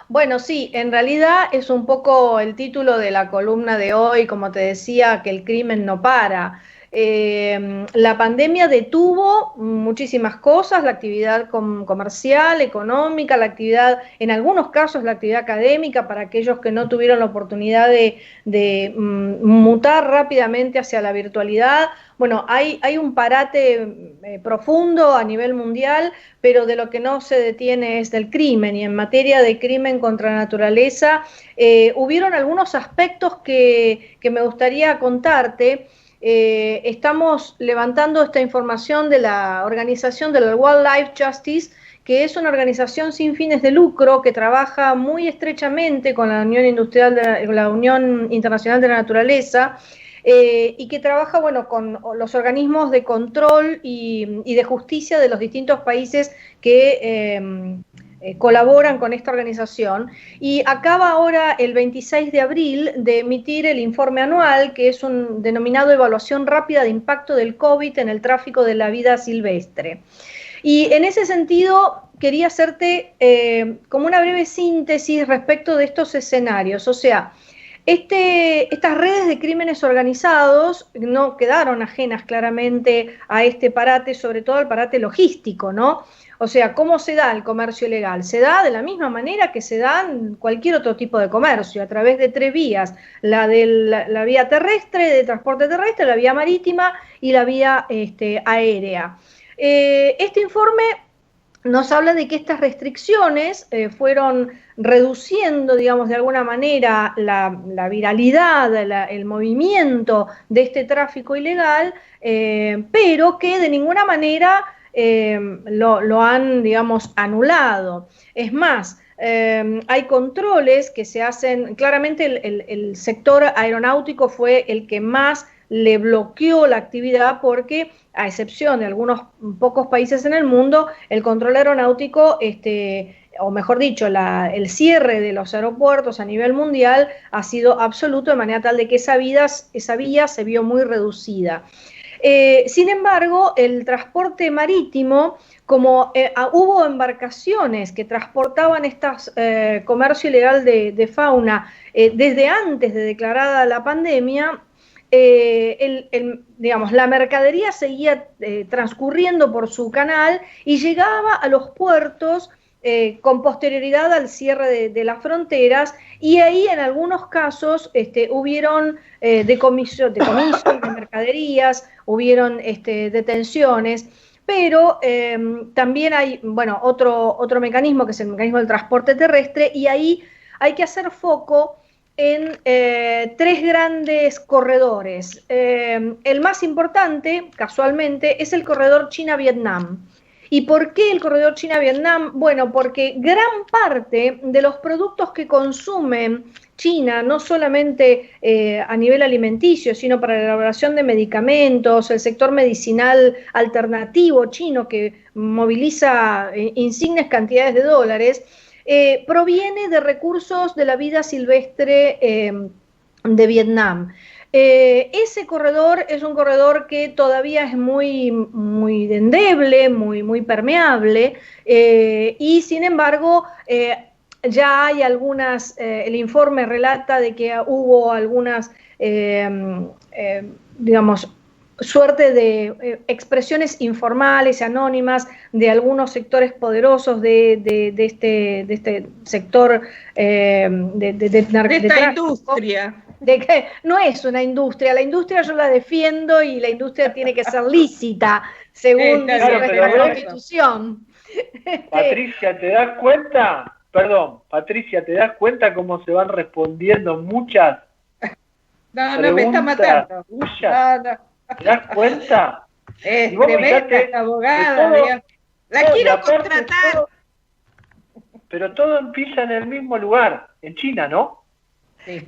Bueno, sí, en realidad es un poco el título de la columna de hoy, como te decía, que el crimen no para. La pandemia detuvo muchísimas cosas, la actividad comercial, económica, la actividad, en algunos casos la actividad académica para aquellos que no tuvieron la oportunidad de mutar rápidamente hacia la virtualidad. Bueno, hay un parate profundo a nivel mundial, pero de lo que no se detiene es del crimen, y en materia de crimen contra la naturaleza hubieron algunos aspectos que me gustaría contarte. Estamos levantando esta información de la organización de la Wildlife Justice, que es una organización sin fines de lucro que trabaja muy estrechamente con la Unión Internacional de la Naturaleza, y que trabaja, bueno, con los organismos de control y de justicia de los distintos países que colaboran con esta organización, y acaba ahora el 26 de abril de emitir el informe anual, que es un denominado Evaluación Rápida de Impacto del COVID en el Tráfico de la Vida Silvestre. Y en ese sentido quería hacerte como una breve síntesis respecto de estos escenarios. O sea, estas redes de crímenes organizados no quedaron ajenas claramente a este parate, sobre todo al parate logístico, ¿no? O sea, ¿cómo se da el comercio ilegal? Se da de la misma manera que se da en cualquier otro tipo de comercio, a través de tres vías: la vía terrestre, de transporte terrestre, la vía marítima y la vía aérea. Este informe nos habla de que estas restricciones fueron reduciendo, digamos, de alguna manera la viralidad, el movimiento de este tráfico ilegal, pero que de ninguna manera lo han, digamos, anulado. Es más, hay controles que se hacen, claramente el sector aeronáutico fue el que más le bloqueó la actividad, porque a excepción de algunos pocos países en el mundo, el control aeronáutico, o mejor dicho, el cierre de los aeropuertos a nivel mundial ha sido absoluto, de manera tal de que esa vía se vio muy reducida. Sin embargo, el transporte marítimo, como hubo embarcaciones que transportaban este comercio ilegal de fauna desde antes de declarada la pandemia, digamos, la mercadería seguía transcurriendo por su canal y llegaba a los puertos con posterioridad al cierre de las fronteras, y ahí en algunos casos hubieron decomiso de mercaderías, hubieron detenciones, pero también hay, bueno, otro mecanismo, que es el mecanismo del transporte terrestre, y ahí hay que hacer foco en tres grandes corredores. El más importante, casualmente, es el corredor China-Vietnam. ¿Y por qué el corredor China-Vietnam? Bueno, porque gran parte de los productos que consumen China, no solamente a nivel alimenticio, sino para la elaboración de medicamentos, el sector medicinal alternativo chino, que moviliza insignes cantidades de dólares, proviene de recursos de la vida silvestre de Vietnam. Ese corredor es un corredor que todavía es muy endeble, muy permeable, y sin embargo ya hay algunas, el informe relata de que hubo algunas, digamos, suerte de expresiones informales y anónimas de algunos sectores poderosos de este sector de esta industria. De que no es una industria, la industria yo la defiendo, y la industria tiene que ser lícita según la Constitución. Patricia, ¿te das cuenta? Perdón, Patricia, ¿te das cuenta cómo se van respondiendo muchas No, me está matando. ¿Te das cuenta? Es tremenda esta abogada. La quiero contratar. Pero todo empieza en el mismo lugar, en China, ¿no?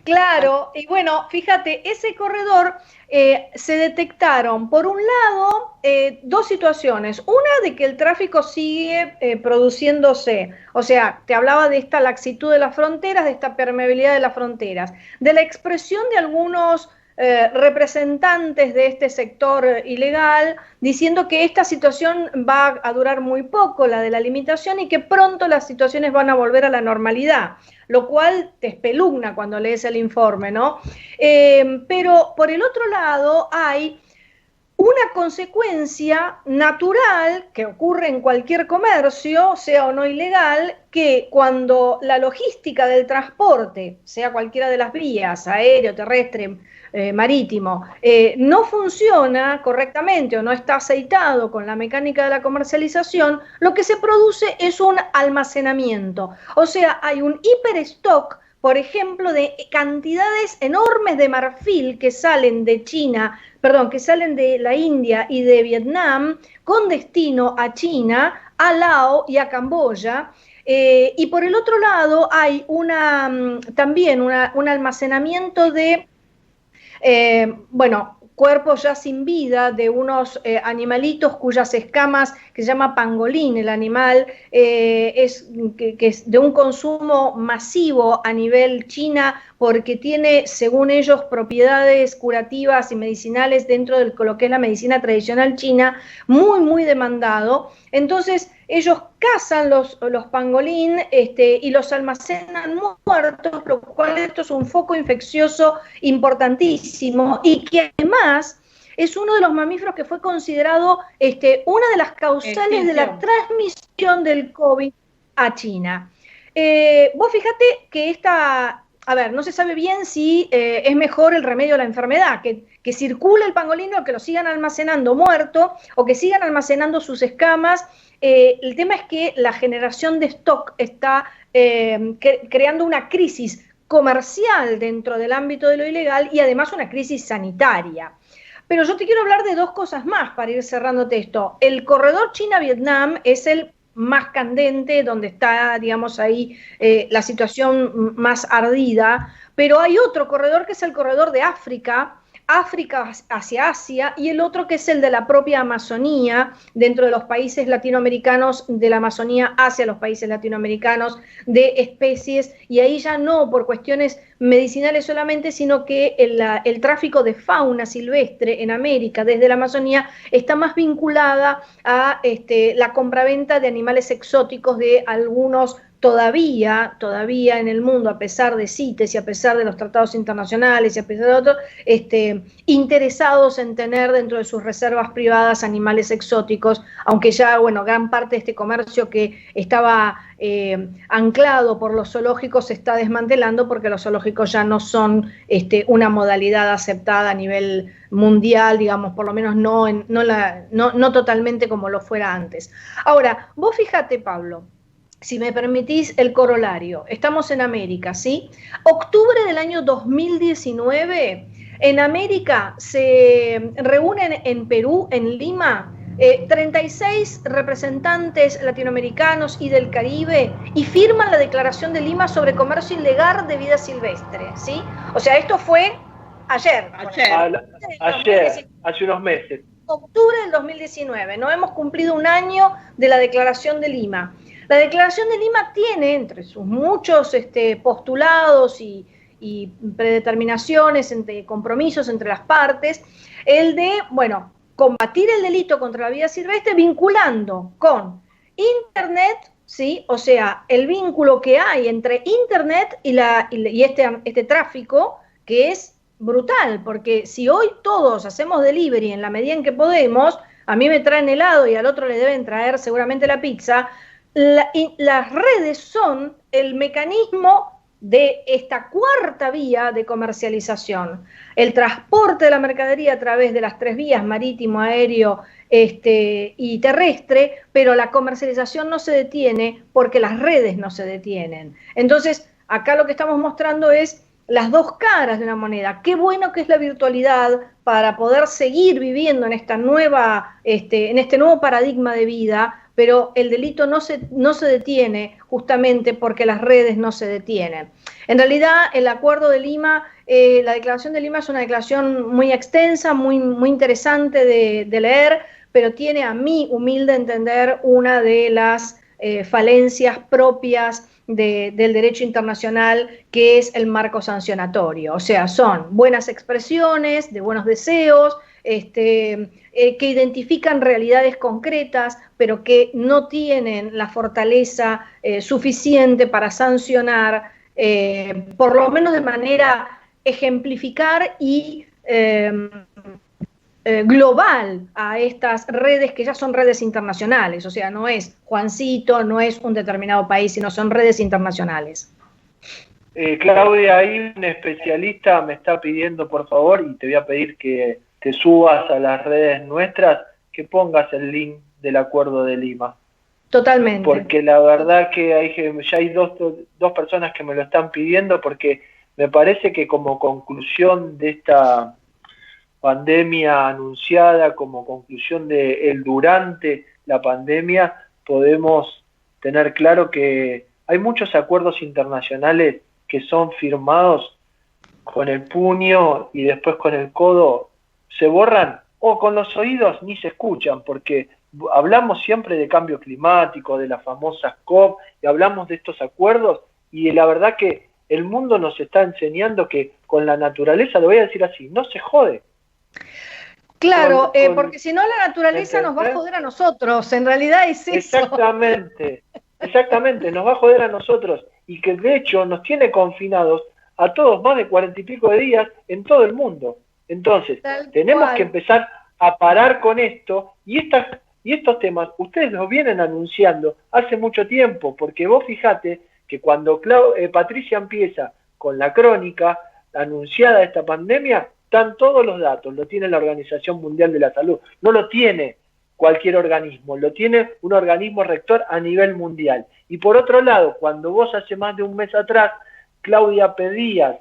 Claro, y bueno, fíjate, ese corredor se detectaron, por un lado, dos situaciones. Una, de que el tráfico sigue produciéndose, o sea, te hablaba de esta laxitud de las fronteras, de esta permeabilidad de las fronteras, de la expresión de algunos representantes de este sector ilegal, diciendo que esta situación va a durar muy poco, la de la limitación, y que pronto las situaciones van a volver a la normalidad, lo cual te espeluzna cuando lees el informe, ¿no? Pero por el otro lado hay una consecuencia natural que ocurre en cualquier comercio, sea o no ilegal, que cuando la logística del transporte, sea cualquiera de las vías, aéreo, terrestre, marítimo, no funciona correctamente o no está aceitado con la mecánica de la comercialización, lo que se produce es un almacenamiento. O sea, hay un hiperstock, por ejemplo, de cantidades enormes de marfil que salen de China, que salen de la India y de Vietnam con destino a China, a Laos y a Camboya. Y por el otro lado hay también un almacenamiento de, cuerpos ya sin vida de unos animalitos cuyas escamas, que se llama pangolín el animal, que es de un consumo masivo a nivel China, porque tiene, según ellos, propiedades curativas y medicinales dentro de lo que es la medicina tradicional china, muy, muy demandado. Entonces, ellos cazan los pangolín y los almacenan muertos, lo cual esto es un foco infeccioso importantísimo y que además es uno de los mamíferos que fue considerado una de las causales de la transmisión del COVID a China. Vos fíjate que no se sabe bien si es mejor el remedio a la enfermedad, que circule el pangolín o que lo sigan almacenando muerto o que sigan almacenando sus escamas. El tema es que la generación de stock está creando una crisis comercial dentro del ámbito de lo ilegal y además una crisis sanitaria. Pero yo te quiero hablar de dos cosas más para ir cerrándote esto. El corredor China-Vietnam es el más candente, donde está, digamos, ahí la situación más ardida, pero hay otro corredor que es el corredor de África hacia Asia, y el otro que es el de la propia Amazonía, dentro de los países latinoamericanos, de la Amazonía hacia los países latinoamericanos, de especies, y ahí ya no por cuestiones medicinales solamente, sino que el tráfico de fauna silvestre en América, desde la Amazonía, está más vinculada a la compraventa de animales exóticos de algunos todavía en el mundo, a pesar de CITES y a pesar de los tratados internacionales y a pesar de otros, interesados en tener dentro de sus reservas privadas animales exóticos, aunque ya, gran parte de este comercio que estaba anclado por los zoológicos se está desmantelando porque los zoológicos ya no son una modalidad aceptada a nivel mundial, digamos, por lo menos no totalmente como lo fuera antes. Ahora, vos fíjate, Pablo, si me permitís el corolario, estamos en América, ¿sí? Octubre del año 2019, en América se reúnen en Perú, en Lima, 36 representantes latinoamericanos y del Caribe y firman la Declaración de Lima sobre comercio ilegal de vida silvestre, ¿sí? O sea, esto fue ayer, hace unos meses. Octubre del 2019, no hemos cumplido un año de la Declaración de Lima. La Declaración de Lima tiene, entre sus muchos postulados y predeterminaciones, entre compromisos entre las partes, el de, combatir el delito contra la vida silvestre vinculando con Internet, ¿sí? O sea, el vínculo que hay entre Internet y este tráfico, que es brutal, porque si hoy todos hacemos delivery en la medida en que podemos, a mí me traen helado y al otro le deben traer seguramente la pizza. Las redes son el mecanismo de esta cuarta vía de comercialización. El transporte de la mercadería a través de las tres vías, marítimo, aéreo y terrestre, pero la comercialización no se detiene porque las redes no se detienen. Entonces, acá lo que estamos mostrando es las dos caras de una moneda. Qué bueno que es la virtualidad para poder seguir viviendo en esta en este nuevo paradigma de vida, pero el delito no se detiene justamente porque las redes no se detienen. En realidad, el Acuerdo de Lima, la Declaración de Lima es una declaración muy extensa, muy, muy interesante de leer, pero tiene, a mi humilde entender, una de las falencias propias del derecho internacional, que es el marco sancionatorio. O sea, son buenas expresiones de buenos deseos, que identifican realidades concretas, pero que no tienen la fortaleza suficiente para sancionar, por lo menos de manera ejemplificar y global a estas redes que ya son redes internacionales, o sea, no es Juancito, no es un determinado país, sino son redes internacionales. Claudia, ahí un especialista me está pidiendo, por favor, y te voy a pedir que te subas a las redes nuestras, que pongas el link del Acuerdo de Lima. Totalmente. Porque la verdad que ya hay dos personas que me lo están pidiendo, porque me parece que como conclusión de esta pandemia anunciada, como conclusión de durante la pandemia, podemos tener claro que hay muchos acuerdos internacionales que son firmados con el puño y después con el codo se borran, o con los oídos ni se escuchan, porque hablamos siempre de cambio climático, de las famosas COP, y hablamos de estos acuerdos, y la verdad que el mundo nos está enseñando que con la naturaleza, lo voy a decir así, no se jode. Claro, porque si no la naturaleza nos va a joder a nosotros, en realidad es eso. Exactamente, nos va a joder a nosotros, y que de hecho nos tiene confinados a todos más de 40 y pico de días en todo el mundo. Entonces, tenemos que empezar a parar con esto, y estos temas ustedes los vienen anunciando hace mucho tiempo, porque vos fijate que cuando Patricia empieza con la crónica anunciada de esta pandemia, están todos los datos, lo tiene la Organización Mundial de la Salud, no lo tiene cualquier organismo, lo tiene un organismo rector a nivel mundial. Y por otro lado, cuando vos hace más de un mes atrás, Claudia, pedías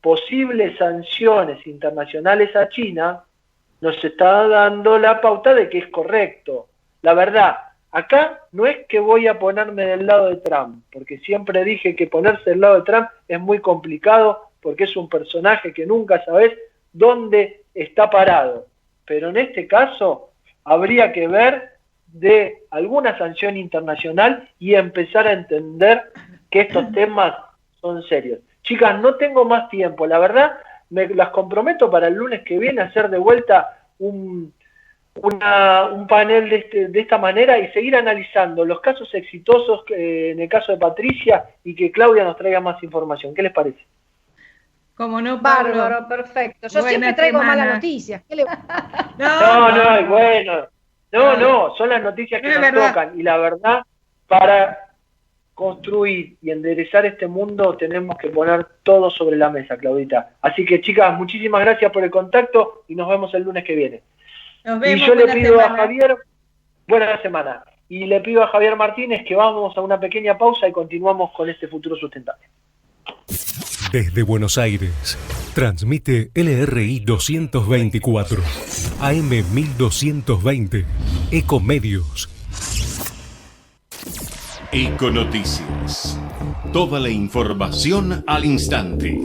posibles sanciones internacionales a China, nos está dando la pauta de que es correcto. La verdad, acá no es que voy a ponerme del lado de Trump, porque siempre dije que ponerse del lado de Trump es muy complicado, porque es un personaje que nunca sabés dónde está parado. Pero en este caso habría que ver de alguna sanción internacional y empezar a entender que estos temas son serios. Chicas, no tengo más tiempo, la verdad me las comprometo para el lunes que viene a hacer de vuelta un panel de esta manera y seguir analizando los casos exitosos en el caso de Patricia, y que Claudia nos traiga más información. ¿Qué les parece? Como no, Pablo. Bárbaro, perfecto. Yo siempre traigo malas noticias. No, son las noticias que nos tocan, y la verdad, para construir y enderezar este mundo tenemos que poner todo sobre la mesa, Claudita. Así que, chicas, muchísimas gracias por el contacto y nos vemos el lunes que viene. Nos vemos, y yo le pido a Javier, buena semana, y le pido a Javier Martínez que vamos a una pequeña pausa y continuamos con este futuro sustentable. Desde Buenos Aires, transmite LRI 224, AM 1220, Ecomedios. Econoticias. Toda la información al instante.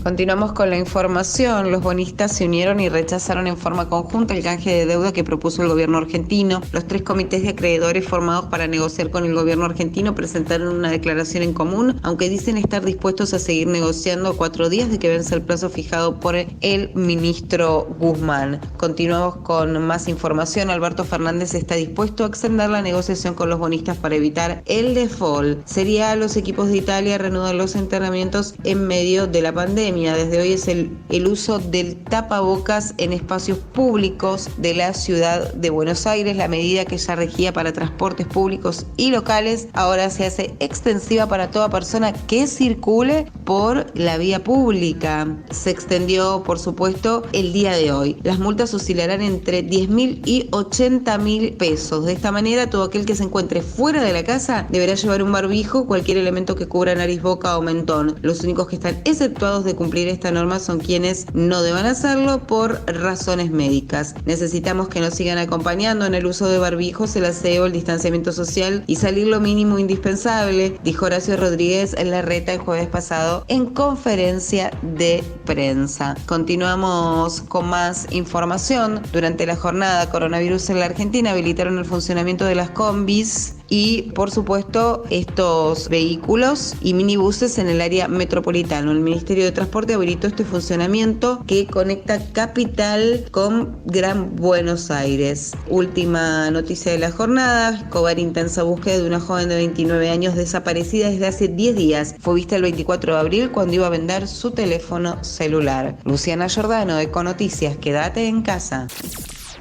Continuamos con la información. Los bonistas se unieron y rechazaron en forma conjunta el canje de deuda que propuso el gobierno argentino. Los 3 comités de acreedores formados para negociar con el gobierno argentino presentaron una declaración en común, aunque dicen estar dispuestos a seguir negociando a 4 días de que vence el plazo fijado por el ministro Guzmán. Continuamos con más información. Alberto Fernández está dispuesto a extender la negociación con los bonistas para evitar el default. Sería a los equipos de Italia reanudar los entrenamientos en medio de la pandemia. Desde hoy es el uso del tapabocas en espacios públicos de la ciudad de Buenos Aires. La medida que ya regía para transportes públicos y locales ahora se hace extensiva para toda persona que circule por la vía pública. Se extendió, por supuesto, el día de hoy. Las multas oscilarán entre 10.000 y 80.000 pesos. De esta manera, todo aquel que se encuentre fuera de la casa deberá llevar un barbijo, cualquier elemento que cubra nariz, boca o mentón. Los únicos que están exceptuados de cumplir esta norma son quienes no deban hacerlo por razones médicas. Necesitamos que nos sigan acompañando en el uso de barbijos, el aseo, el distanciamiento social y salir lo mínimo indispensable, dijo Horacio Rodríguez Larreta el jueves pasado en conferencia de prensa. Continuamos con más información. Durante la jornada coronavirus en la Argentina habilitaron el funcionamiento de las combis y, por supuesto, estos vehículos y minibuses en el área metropolitana. El Ministerio de Transporte habilitó este funcionamiento que conecta Capital con Gran Buenos Aires. Última noticia de la jornada: Escobar intensa búsqueda de una joven de 29 años desaparecida desde hace 10 días. Fue vista el 24 de abril cuando iba a vender su teléfono celular. Luciana Giordano, Econoticias, quédate en casa.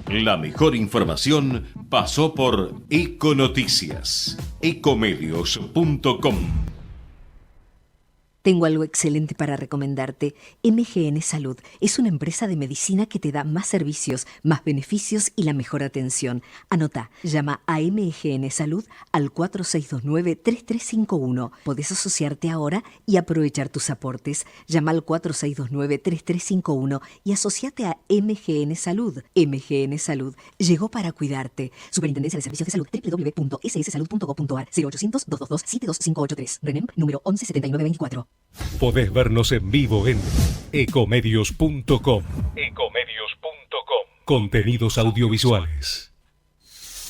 La mejor información pasó por Econoticias. Ecomedios.com. Tengo algo excelente para recomendarte. MGN Salud es una empresa de medicina que te da más servicios, más beneficios y la mejor atención. Anota, llama a MGN Salud al 4629-3351. Podés asociarte ahora y aprovechar tus aportes. Llama al 4629-3351 y asociate a MGN Salud. MGN Salud llegó para cuidarte. Superintendencia de Servicios de Salud, www.sssalud.gov.ar, 0800-222-72583. RENEM número 117924. Podés vernos en vivo en ecomedios.com. Contenidos audiovisuales.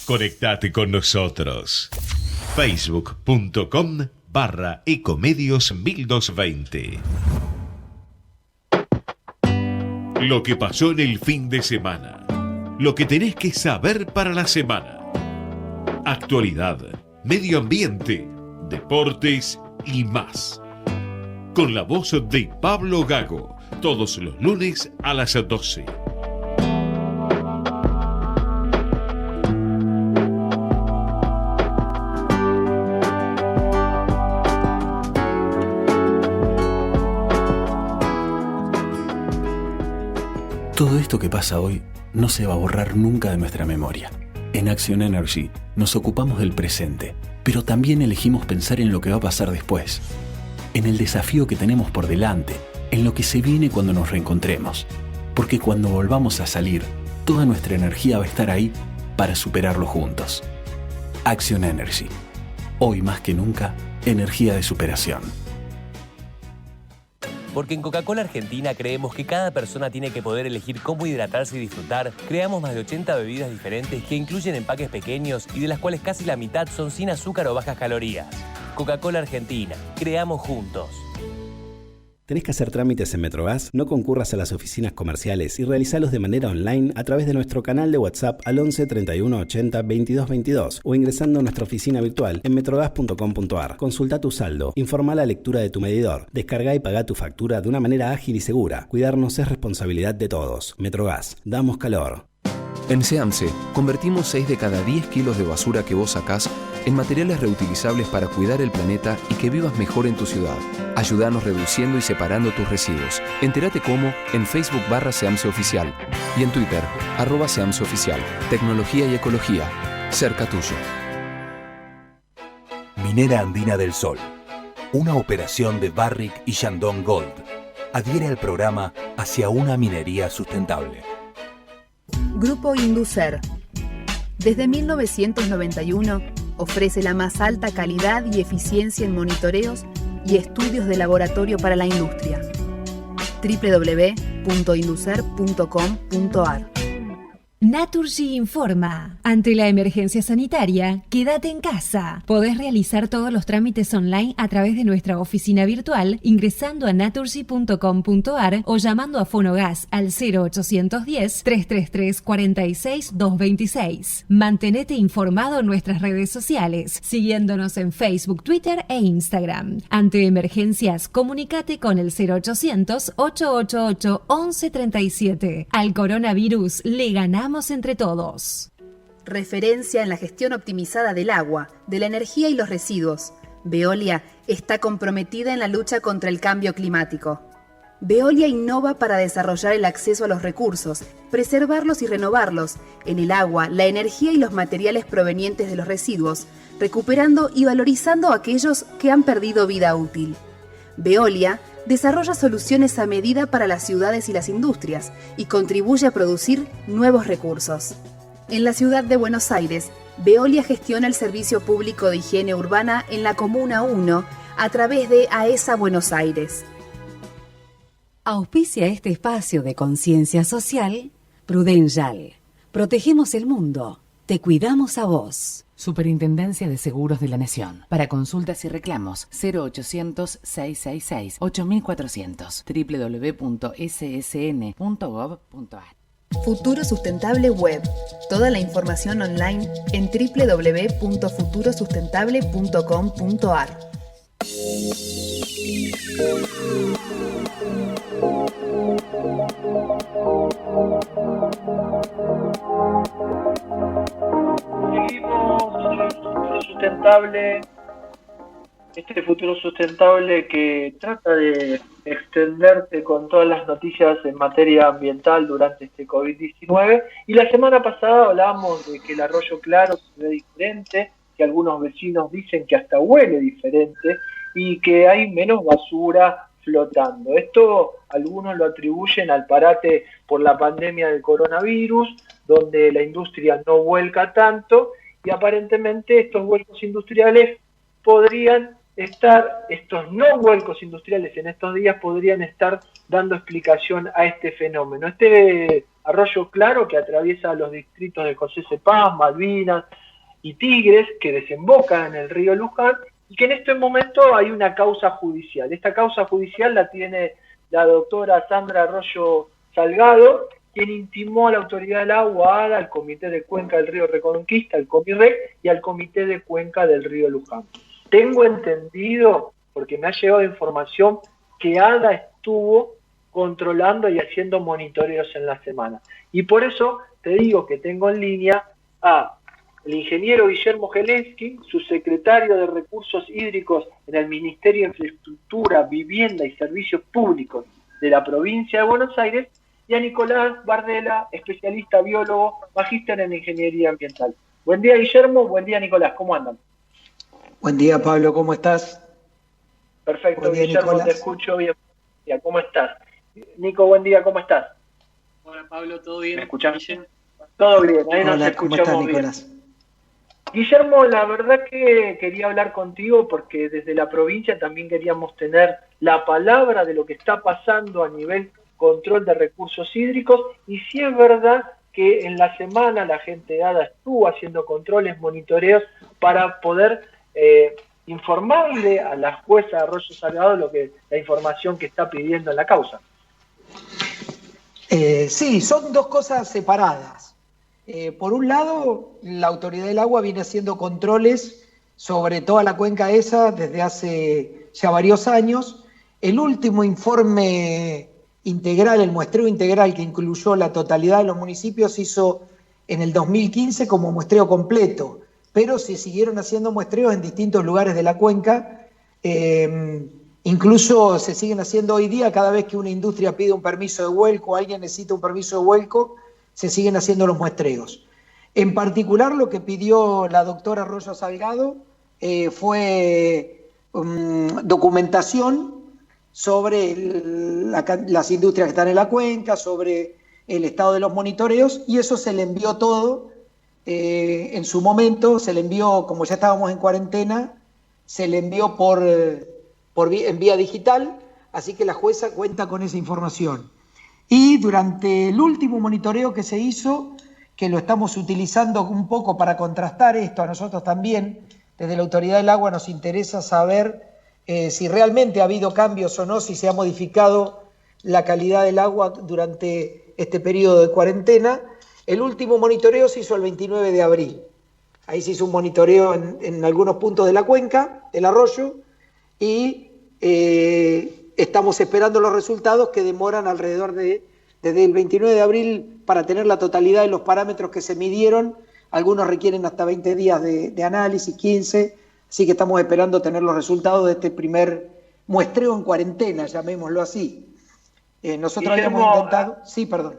Conectate con nosotros. Facebook.com/Ecomedios1220. Lo que pasó en el fin de semana. Lo que tenés que saber para la semana. Actualidad, medio ambiente, deportes y más. Con la voz de Pablo Gago, todos los lunes a las 12. Todo esto que pasa hoy no se va a borrar nunca de nuestra memoria. En Action Energy nos ocupamos del presente, pero también elegimos pensar en lo que va a pasar después. En el desafío que tenemos por delante, en lo que se viene cuando nos reencontremos. Porque cuando volvamos a salir, toda nuestra energía va a estar ahí para superarlo juntos. Action Energy. Hoy más que nunca, energía de superación. Porque en Coca-Cola Argentina creemos que cada persona tiene que poder elegir cómo hidratarse y disfrutar, creamos más de 80 bebidas diferentes que incluyen empaques pequeños y de las cuales casi la mitad son sin azúcar o bajas calorías. Coca-Cola Argentina. Creamos juntos. ¿Tenés que hacer trámites en Metrogas? No concurras a las oficinas comerciales y realizalos de manera online a través de nuestro canal de WhatsApp al 11 31 80 22 22 o ingresando a nuestra oficina virtual en metrogas.com.ar. Consulta tu saldo, informa la lectura de tu medidor, descarga y paga tu factura de una manera ágil y segura. Cuidarnos es responsabilidad de todos. Metrogas, damos calor. En SEAMSE, convertimos 6 de cada 10 kilos de basura que vos sacás en materiales reutilizables para cuidar el planeta y que vivas mejor en tu ciudad. Ayúdanos reduciendo y separando tus residuos. Entérate cómo en Facebook /SEAMSE Oficial y en Twitter @SEAMSE Oficial. Tecnología y ecología, cerca tuyo. Minera Andina del Sol, una operación de Barrick y Shandong Gold. Adhiere al programa Hacia una minería sustentable. Grupo Inducer. Desde 1991 ofrece la más alta calidad y eficiencia en monitoreos y estudios de laboratorio para la industria. www.inducer.com.ar. Naturgy informa. Ante la emergencia sanitaria, quédate en casa. Podés realizar todos los trámites online a través de nuestra oficina virtual ingresando a naturgy.com.ar o llamando a Fonogas al 0810-333-46-226. Mantenete informado en nuestras redes sociales, siguiéndonos en Facebook, Twitter e Instagram. Ante emergencias, comunícate con el 0800-888-1137. Al coronavirus le ganamos entre todos. Referencia en la gestión optimizada del agua, de la energía y los residuos. Veolia está comprometida en la lucha contra el cambio climático. Veolia innova para desarrollar el acceso a los recursos, preservarlos y renovarlos, en el agua, la energía y los materiales provenientes de los residuos, recuperando y valorizando aquellos que han perdido vida útil. Veolia desarrolla soluciones a medida para las ciudades y las industrias y contribuye a producir nuevos recursos. En la ciudad de Buenos Aires, Veolia gestiona el servicio público de higiene urbana en la Comuna 1 a través de AESA Buenos Aires. Auspicia este espacio de conciencia social Prudential. Protegemos el mundo. te cuidamos a vos. Superintendencia de Seguros de la Nación. Para consultas y reclamos, 0800-666-8400, www.ssn.gov.ar. Futuro Sustentable Web. Toda la información online en www.futurosustentable.com.ar. Sustentable, este futuro sustentable que trata de extenderte con todas las noticias en materia ambiental durante este COVID-19. Y la semana pasada hablábamos de que el Arroyo Claro se ve diferente, que algunos vecinos dicen que hasta huele diferente y que hay menos basura flotando. Esto algunos lo atribuyen al parate por la pandemia del coronavirus, donde la industria no vuelca tanto, y aparentemente estos vuelcos industriales podrían estar, estos no vuelcos industriales en estos días podrían estar dando explicación a este fenómeno. Este Arroyo Claro que atraviesa los distritos de José C. Paz, Malvinas y Tigres, que desembocan en el río Luján, y que en este momento hay una causa judicial. Esta causa judicial la tiene la doctora Sandra Arroyo Salgado, quien intimó a la Autoridad del Agua, al Comité de Cuenca del Río Reconquista, al COMIRREC, y al Comité de Cuenca del Río Luján. Tengo entendido, porque me ha llegado información, que ADA estuvo controlando y haciendo monitoreos en la semana. Y por eso te digo que tengo en línea a el ingeniero Guillermo Gelensky, subsecretario de Recursos Hídricos en el Ministerio de Infraestructura, Vivienda y Servicios Públicos de la provincia de Buenos Aires, y a Nicolás Bardela, especialista biólogo, magíster en Ingeniería Ambiental. Buen día, Guillermo. Buen día, Nicolás. ¿Cómo andan? Buen día, Pablo. ¿Cómo estás? Perfecto, día, Guillermo. Nicolás. Te escucho bien. ¿Cómo estás? Nico, buen día. ¿Cómo estás? Hola, Pablo. ¿Todo bien? ¿Me escuchás? Todo bien. Ahí nos escuchamos bien. Guillermo, la verdad que quería hablar contigo porque desde la provincia también queríamos tener la palabra de lo que está pasando a nivel control de recursos hídricos, y si es verdad que en la semana la gente de ADA estuvo haciendo controles, monitoreos para poder informarle a la jueza Arroyo Salgado la información que está pidiendo en la causa. Sí, son dos cosas separadas. Por un lado, la Autoridad del Agua viene haciendo controles sobre toda la cuenca esa desde hace ya varios años. El último informe integral, el muestreo integral que incluyó la totalidad de los municipios, se hizo en el 2015 como muestreo completo, pero se siguieron haciendo muestreos en distintos lugares de la cuenca. Incluso se siguen haciendo hoy día, cada vez que una industria pide un permiso de vuelco, alguien necesita un permiso de vuelco, se siguen haciendo los muestreos. En particular, lo que pidió la doctora Arroyo Salgado fue documentación sobre las industrias que están en la cuenca, sobre el estado de los monitoreos, y eso se le envió todo en su momento. Se le envió, como ya estábamos en cuarentena, se le envió en vía digital, así que la jueza cuenta con esa información. Y durante el último monitoreo que se hizo, que lo estamos utilizando un poco para contrastar esto, a nosotros también, desde la Autoridad del Agua nos interesa saber si realmente ha habido cambios o no, si se ha modificado la calidad del agua durante este periodo de cuarentena. El último monitoreo se hizo el 29 de abril. Ahí se hizo un monitoreo en algunos puntos de la cuenca, del arroyo, y estamos esperando los resultados, que demoran alrededor desde el 29 de abril para tener la totalidad de los parámetros que se midieron. Algunos requieren hasta 20 días de análisis, 15. Así que estamos esperando tener los resultados de este primer muestreo en cuarentena, llamémoslo así. Nosotros habíamos intentado... Sí, perdón.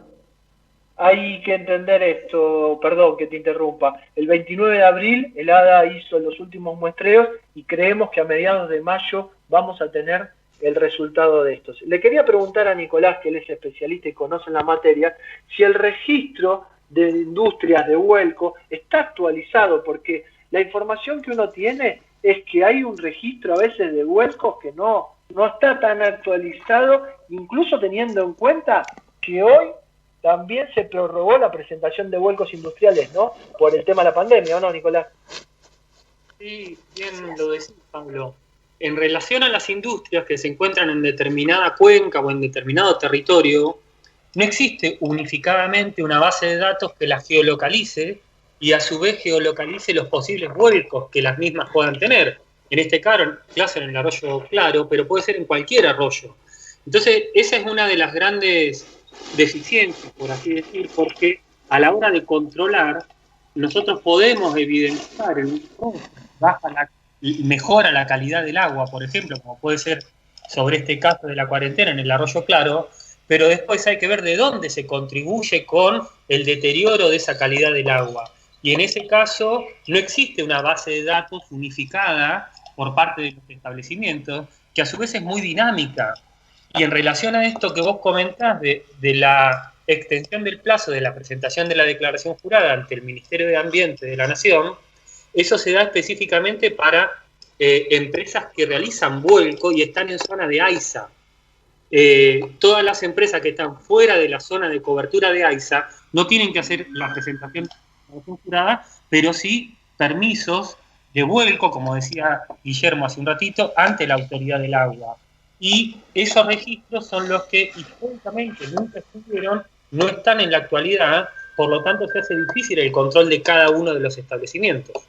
Hay que entender esto, perdón que te interrumpa. El 29 de abril el ADA hizo los últimos muestreos y creemos que a mediados de mayo vamos a tener el resultado de estos. Le quería preguntar a Nicolás, que él es especialista y conoce la materia, si el registro de industrias de vuelco está actualizado, porque la información que uno tiene es que hay un registro a veces de vuelcos que no está tan actualizado, incluso teniendo en cuenta que hoy también se prorrogó la presentación de vuelcos industriales, ¿no? Por el tema de la pandemia, ¿o no, Nicolás? Sí, bien lo decís, Pablo. En relación a las industrias que se encuentran en determinada cuenca o en determinado territorio, no existe unificadamente una base de datos que las geolocalice y a su vez geolocalice los posibles vuelcos que las mismas puedan tener. En este caso en el arroyo Claro, pero puede ser en cualquier arroyo. Entonces, esa es una de las grandes deficiencias, por así decir, porque a la hora de controlar, nosotros podemos evidenciar en un mejora la calidad del agua, por ejemplo, como puede ser sobre este caso de la cuarentena en el arroyo Claro, pero después hay que ver de dónde se contribuye con el deterioro de esa calidad del agua. Y en ese caso no existe una base de datos unificada por parte de los establecimientos, que a su vez es muy dinámica. Y en relación a esto que vos comentás de la extensión del plazo de la presentación de la declaración jurada ante el Ministerio de Ambiente de la Nación, eso se da específicamente para empresas que realizan vuelco y están en zona de AISA. Todas las empresas que están fuera de la zona de cobertura de AISA no tienen que hacer la presentación de la declaración jurada, pero sí permisos de vuelco, como decía Guillermo hace un ratito, ante la autoridad del agua. Y esos registros son los que históricamente nunca estuvieron, no están en la actualidad, por lo tanto se hace difícil el control de cada uno de los establecimientos.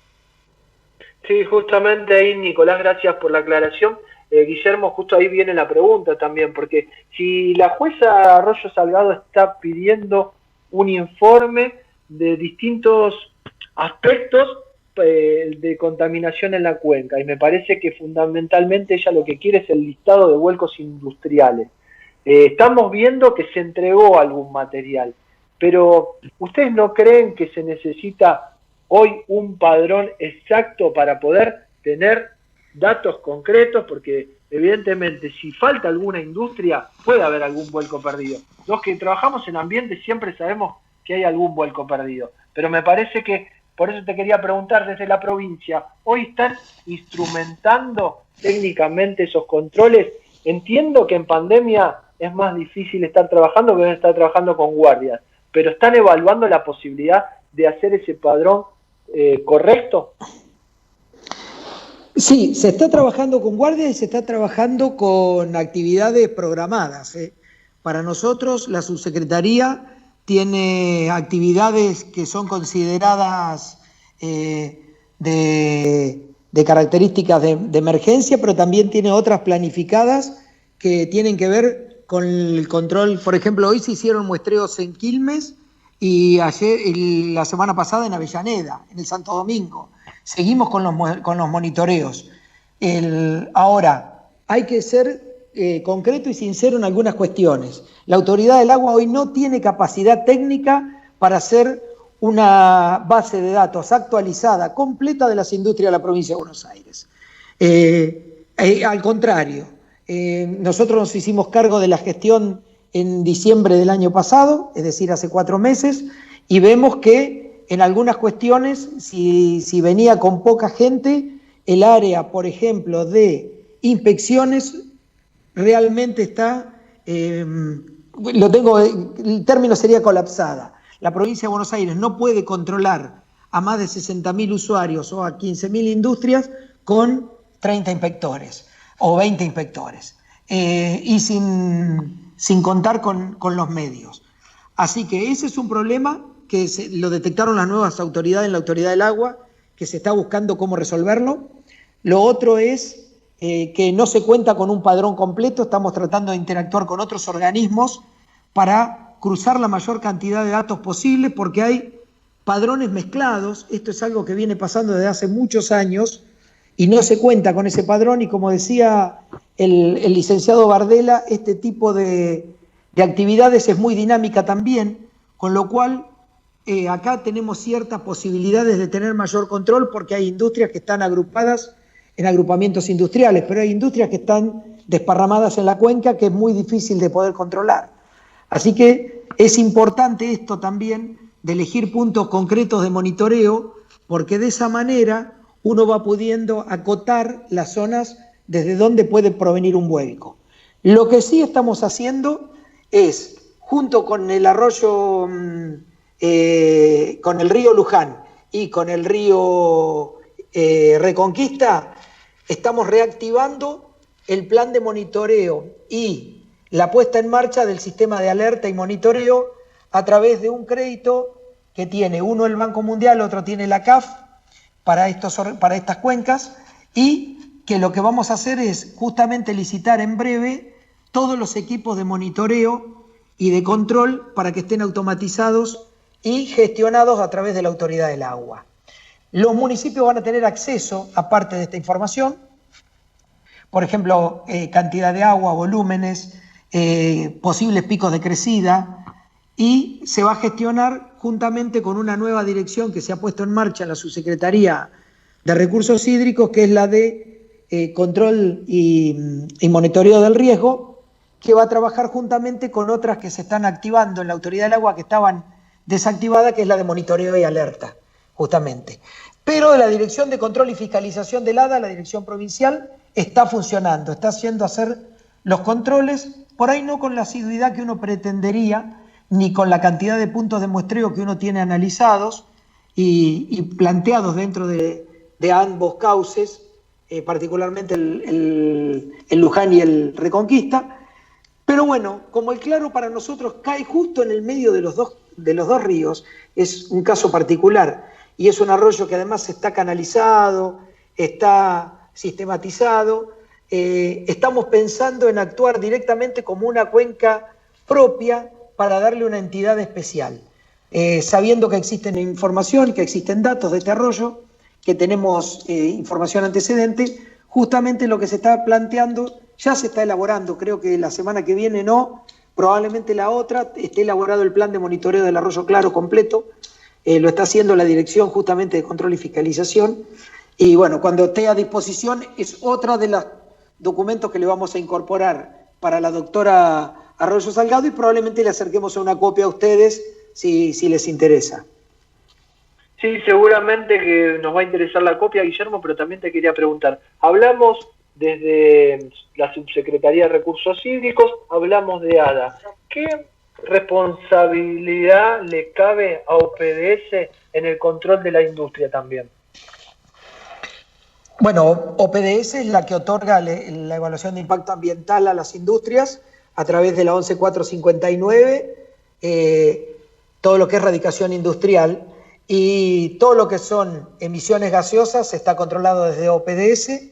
Sí, justamente ahí, Nicolás, gracias por la aclaración. Guillermo, justo ahí viene la pregunta también, porque si la jueza Arroyo Salgado está pidiendo un informe de distintos aspectos de contaminación en la cuenca, y me parece que fundamentalmente ella lo que quiere es el listado de vuelcos industriales. Estamos viendo que se entregó algún material, pero ¿ustedes no creen que se necesita hoy un padrón exacto para poder tener datos concretos? Porque evidentemente si falta alguna industria puede haber algún vuelco perdido. Los que trabajamos en ambiente siempre sabemos que hay algún vuelco perdido, pero me parece que, por eso te quería preguntar, desde la provincia, ¿hoy están instrumentando técnicamente esos controles? Entiendo que en pandemia es más difícil estar trabajando que estar trabajando con guardias, pero ¿están evaluando la posibilidad de hacer ese padrón correcto? Sí, se está trabajando con guardias y se está trabajando con actividades programadas. Para nosotros, la subsecretaría tiene actividades que son consideradas de características de emergencia, pero también tiene otras planificadas que tienen que ver con el control. Por ejemplo, hoy se hicieron muestreos en Quilmes y la semana pasada en Avellaneda, en el Santo Domingo. Seguimos con los monitoreos. Ahora, hay que ser concreto y sincero en algunas cuestiones. La Autoridad del Agua hoy no tiene capacidad técnica para hacer una base de datos actualizada, completa de las industrias de la provincia de Buenos Aires. Al contrario, nosotros nos hicimos cargo de la gestión en diciembre del año pasado, es decir, hace 4 meses, y vemos que en algunas cuestiones, si venía con poca gente, el área, por ejemplo, de inspecciones realmente está, el término sería colapsada. La provincia de Buenos Aires no puede controlar a más de 60.000 usuarios o a 15.000 industrias con 30 inspectores o 20 inspectores y sin contar con los medios. Así que ese es un problema que lo detectaron las nuevas autoridades en la Autoridad del Agua, que se está buscando cómo resolverlo. Lo otro es que no se cuenta con un padrón completo, estamos tratando de interactuar con otros organismos para cruzar la mayor cantidad de datos posible, porque hay padrones mezclados. Esto es algo que viene pasando desde hace muchos años y no se cuenta con ese padrón, y como decía el licenciado Bardella, este tipo de actividades es muy dinámica también, con lo cual acá tenemos ciertas posibilidades de tener mayor control, porque hay industrias que están agrupadas en agrupamientos industriales, pero hay industrias que están desparramadas en la cuenca que es muy difícil de poder controlar. Así que es importante esto también de elegir puntos concretos de monitoreo, porque de esa manera uno va pudiendo acotar las zonas desde donde puede provenir un vuelco. Lo que sí estamos haciendo es junto con el arroyo, con el río Luján y con el río Reconquista, estamos reactivando el plan de monitoreo y la puesta en marcha del sistema de alerta y monitoreo a través de un crédito que tiene uno el Banco Mundial, otro tiene la CAF para estas cuencas, y que lo que vamos a hacer es justamente licitar en breve todos los equipos de monitoreo y de control para que estén automatizados y gestionados a través de la Autoridad del Agua. Los municipios van a tener acceso, aparte de esta información, por ejemplo, cantidad de agua, volúmenes, posibles picos de crecida, y se va a gestionar juntamente con una nueva dirección que se ha puesto en marcha en la Subsecretaría de Recursos Hídricos, que es la de Control y Monitoreo del Riesgo, que va a trabajar juntamente con otras que se están activando en la Autoridad del Agua que estaban desactivadas, que es la de Monitoreo y Alerta, justamente. Pero la Dirección de Control y Fiscalización del ADA, la Dirección Provincial, está funcionando, está haciendo hacer los controles, por ahí no con la asiduidad que uno pretendería, ni con la cantidad de puntos de muestreo que uno tiene analizados y planteados dentro de ambos cauces, particularmente el Luján y el Reconquista. Pero bueno, como el Claro para nosotros cae justo en el medio de los dos ríos, es un caso particular y es un arroyo que además está canalizado, está sistematizado. Estamos pensando en actuar directamente como una cuenca propia para darle una entidad especial, sabiendo que existen información, que existen datos de este arroyo, que tenemos información antecedente. Justamente lo que se está planteando ya se está elaborando, creo que la semana que viene no, probablemente la otra, esté elaborado el plan de monitoreo del arroyo Claro completo, lo está haciendo la Dirección justamente de Control y Fiscalización, y bueno, cuando esté a disposición es otra de los documentos que le vamos a incorporar para la doctora Arroyo Salgado, y probablemente le acerquemos una copia a ustedes si les interesa. Sí, seguramente que nos va a interesar la copia, Guillermo, pero también te quería preguntar. Hablamos desde la Subsecretaría de Recursos Hídricos, hablamos de ADA. ¿Qué responsabilidad le cabe a OPDS en el control de la industria también? Bueno, OPDS es la que otorga la evaluación de impacto ambiental a las industrias a través de la 11459, todo lo que es radicación industrial, y todo lo que son emisiones gaseosas está controlado desde OPDS.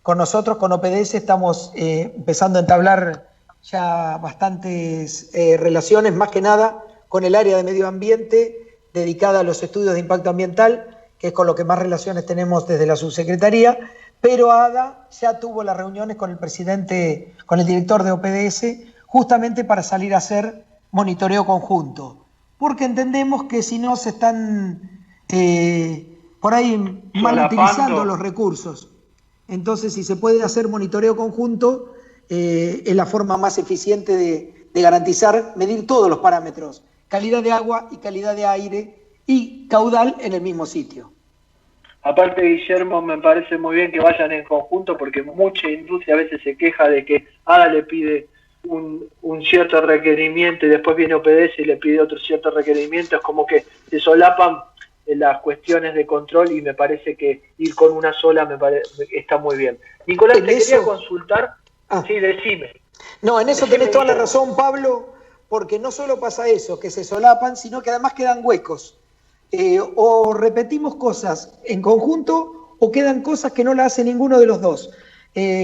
Con nosotros, con OPDS, estamos empezando a entablar ya bastantes relaciones, más que nada con el área de medio ambiente dedicada a los estudios de impacto ambiental, que es con lo que más relaciones tenemos desde la subsecretaría, pero ADA ya tuvo las reuniones con el presidente, con el director de OPDS, justamente para salir a hacer monitoreo conjunto, porque entendemos que si no se están por ahí mal utilizando los recursos. Entonces, si se puede hacer monitoreo conjunto, es la forma más eficiente de garantizar, medir todos los parámetros, calidad de agua y calidad de aire y caudal en el mismo sitio. Aparte, Guillermo, me parece muy bien que vayan en conjunto, porque mucha industria a veces se queja de que ADA le pide un cierto requerimiento y después viene OPDS y le pide otro cierto requerimiento. Es como que se solapan las cuestiones de control, y me parece que ir con una sola está muy bien. Nicolás, te quería consultar. Sí, decime. No, en eso tenés toda la razón, Pablo, porque no solo pasa eso, que se solapan, sino que además quedan huecos. O repetimos cosas en conjunto o quedan cosas que no la hace ninguno de los dos.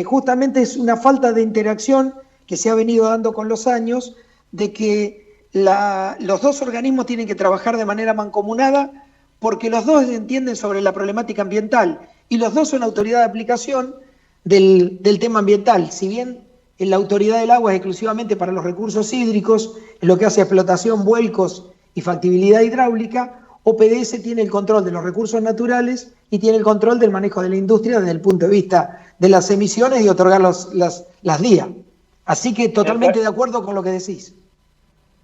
Justamente es una falta de interacción que se ha venido dando con los años, de que los dos organismos tienen que trabajar de manera mancomunada, porque los dos entienden sobre la problemática ambiental y los dos son autoridad de aplicación del tema ambiental. Si bien la autoridad del agua es exclusivamente para los recursos hídricos, en lo que hace a explotación, vuelcos y factibilidad hidráulica, OPDS tiene el control de los recursos naturales y tiene el control del manejo de la industria desde el punto de vista de las emisiones y otorgar las DIA. Así que totalmente de acuerdo con lo que decís.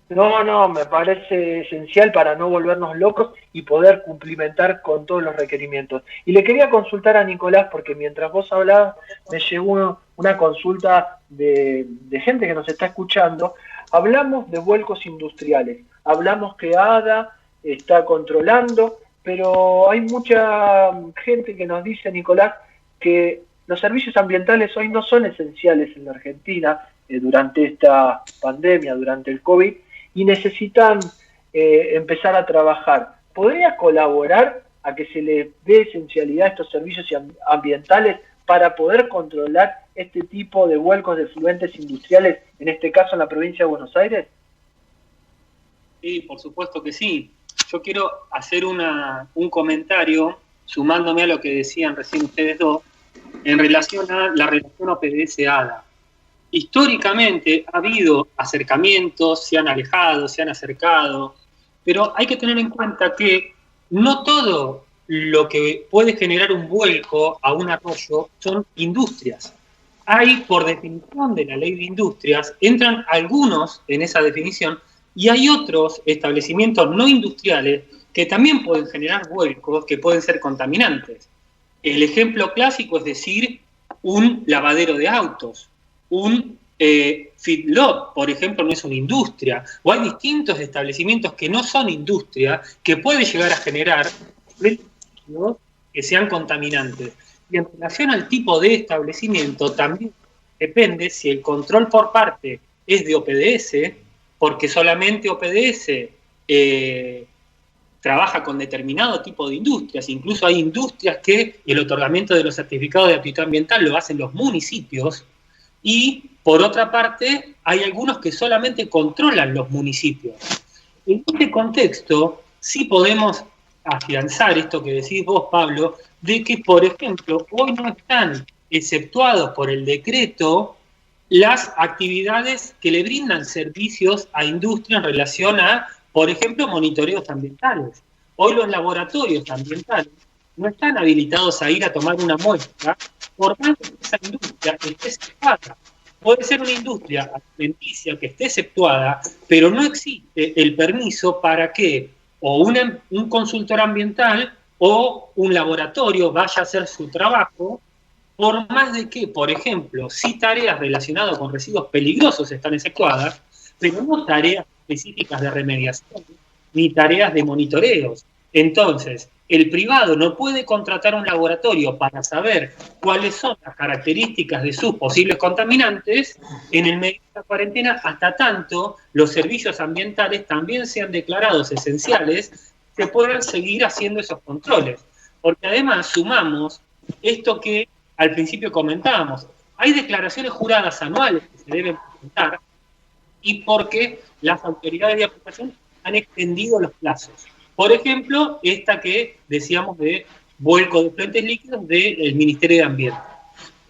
No, me parece esencial para no volvernos locos y poder cumplimentar con todos los requerimientos. Y le quería consultar a Nicolás, porque mientras vos hablabas me llegó una consulta de gente que nos está escuchando. Hablamos de vuelcos industriales, hablamos que ADA está controlando, pero hay mucha gente que nos dice, Nicolás, que los servicios ambientales hoy no son esenciales en la Argentina durante esta pandemia, durante el COVID, y necesitan empezar a trabajar. ¿Podría colaborar a que se le dé esencialidad a estos servicios ambientales para poder controlar este tipo de vuelcos de efluentes industriales, en este caso en la provincia de Buenos Aires? Sí, por supuesto que sí. Yo quiero hacer un comentario, sumándome a lo que decían recién ustedes dos, en relación a la relación OPDS-ADA. Históricamente ha habido acercamientos, se han alejado, se han acercado, pero hay que tener en cuenta que no todo lo que puede generar un vuelco a un arroyo son industrias. Hay, por definición de la ley de industrias, entran algunos en esa definición, y hay otros establecimientos no industriales que también pueden generar vuelcos que pueden ser contaminantes. El ejemplo clásico es decir, un lavadero de autos, un feedlot, por ejemplo, no es una industria, o hay distintos establecimientos que no son industria que pueden llegar a generar que sean contaminantes. Y en relación al tipo de establecimiento también depende si el control por parte es de OPDS, porque solamente OPDS trabaja con determinado tipo de industrias. Incluso hay industrias que el otorgamiento de los certificados de aptitud ambiental lo hacen los municipios, y por otra parte hay algunos que solamente controlan los municipios. En este contexto sí podemos afianzar esto que decís vos, Pablo, de que, por ejemplo, hoy no están exceptuados por el decreto las actividades que le brindan servicios a industria en relación a, por ejemplo, monitoreos ambientales. Hoy los laboratorios ambientales no están habilitados a ir a tomar una muestra por más que esa industria esté exceptuada. Puede ser una industria alimenticia que esté exceptuada, pero no existe el permiso para que o un consultor ambiental o un laboratorio vaya a hacer su trabajo, por más de que, por ejemplo, sí tareas relacionadas con residuos peligrosos están exceptuadas, pero no tareas específicas de remediación ni tareas de monitoreos. Entonces, el privado no puede contratar un laboratorio para saber cuáles son las características de sus posibles contaminantes en el medio de la cuarentena, hasta tanto los servicios ambientales también sean declarados esenciales, se puedan seguir haciendo esos controles. Porque además sumamos esto que al principio comentábamos, hay declaraciones juradas anuales que se deben presentar, y porque las autoridades de aplicación han extendido los plazos. Por ejemplo, esta que decíamos de vuelco de efluentes líquidos del Ministerio de Ambiente.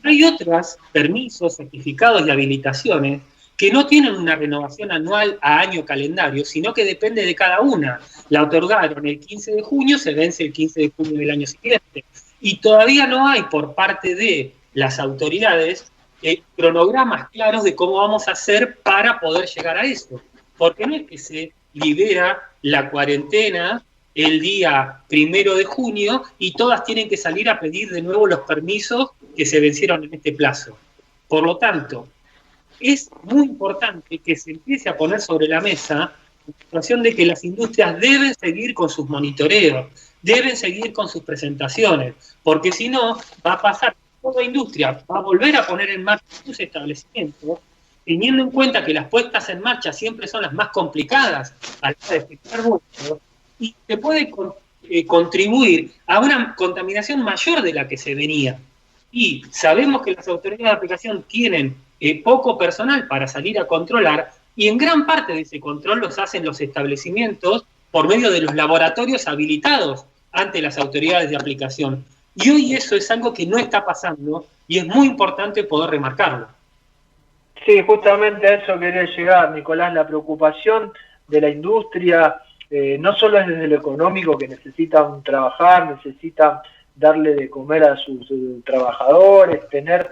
Pero hay otros permisos, certificados y habilitaciones que no tienen una renovación anual a año calendario, sino que depende de cada una. La otorgaron el 15 de junio, se vence el 15 de junio del año siguiente. Y todavía no hay por parte de las autoridades cronogramas claros de cómo vamos a hacer para poder llegar a eso. Porque no es que se libera la cuarentena el día 1 de junio y todas tienen que salir a pedir de nuevo los permisos que se vencieron en este plazo. Por lo tanto, es muy importante que se empiece a poner sobre la mesa la situación de que las industrias deben seguir con sus monitoreos, deben seguir con sus presentaciones, porque si no, va a pasar, toda industria va a volver a poner en marcha sus establecimientos, teniendo en cuenta que las puestas en marcha siempre son las más complicadas a la hora de efectuar vuelos, y se puede contribuir a una contaminación mayor de la que se venía. Y sabemos que las autoridades de aplicación tienen poco personal para salir a controlar, y en gran parte de ese control los hacen los establecimientos por medio de los laboratorios habilitados ante las autoridades de aplicación. Y hoy eso es algo que no está pasando, y es muy importante poder remarcarlo. Sí, justamente a eso quería llegar, Nicolás, la preocupación de la industria, no solo es desde lo económico, que necesitan trabajar, necesitan darle de comer a sus trabajadores, tener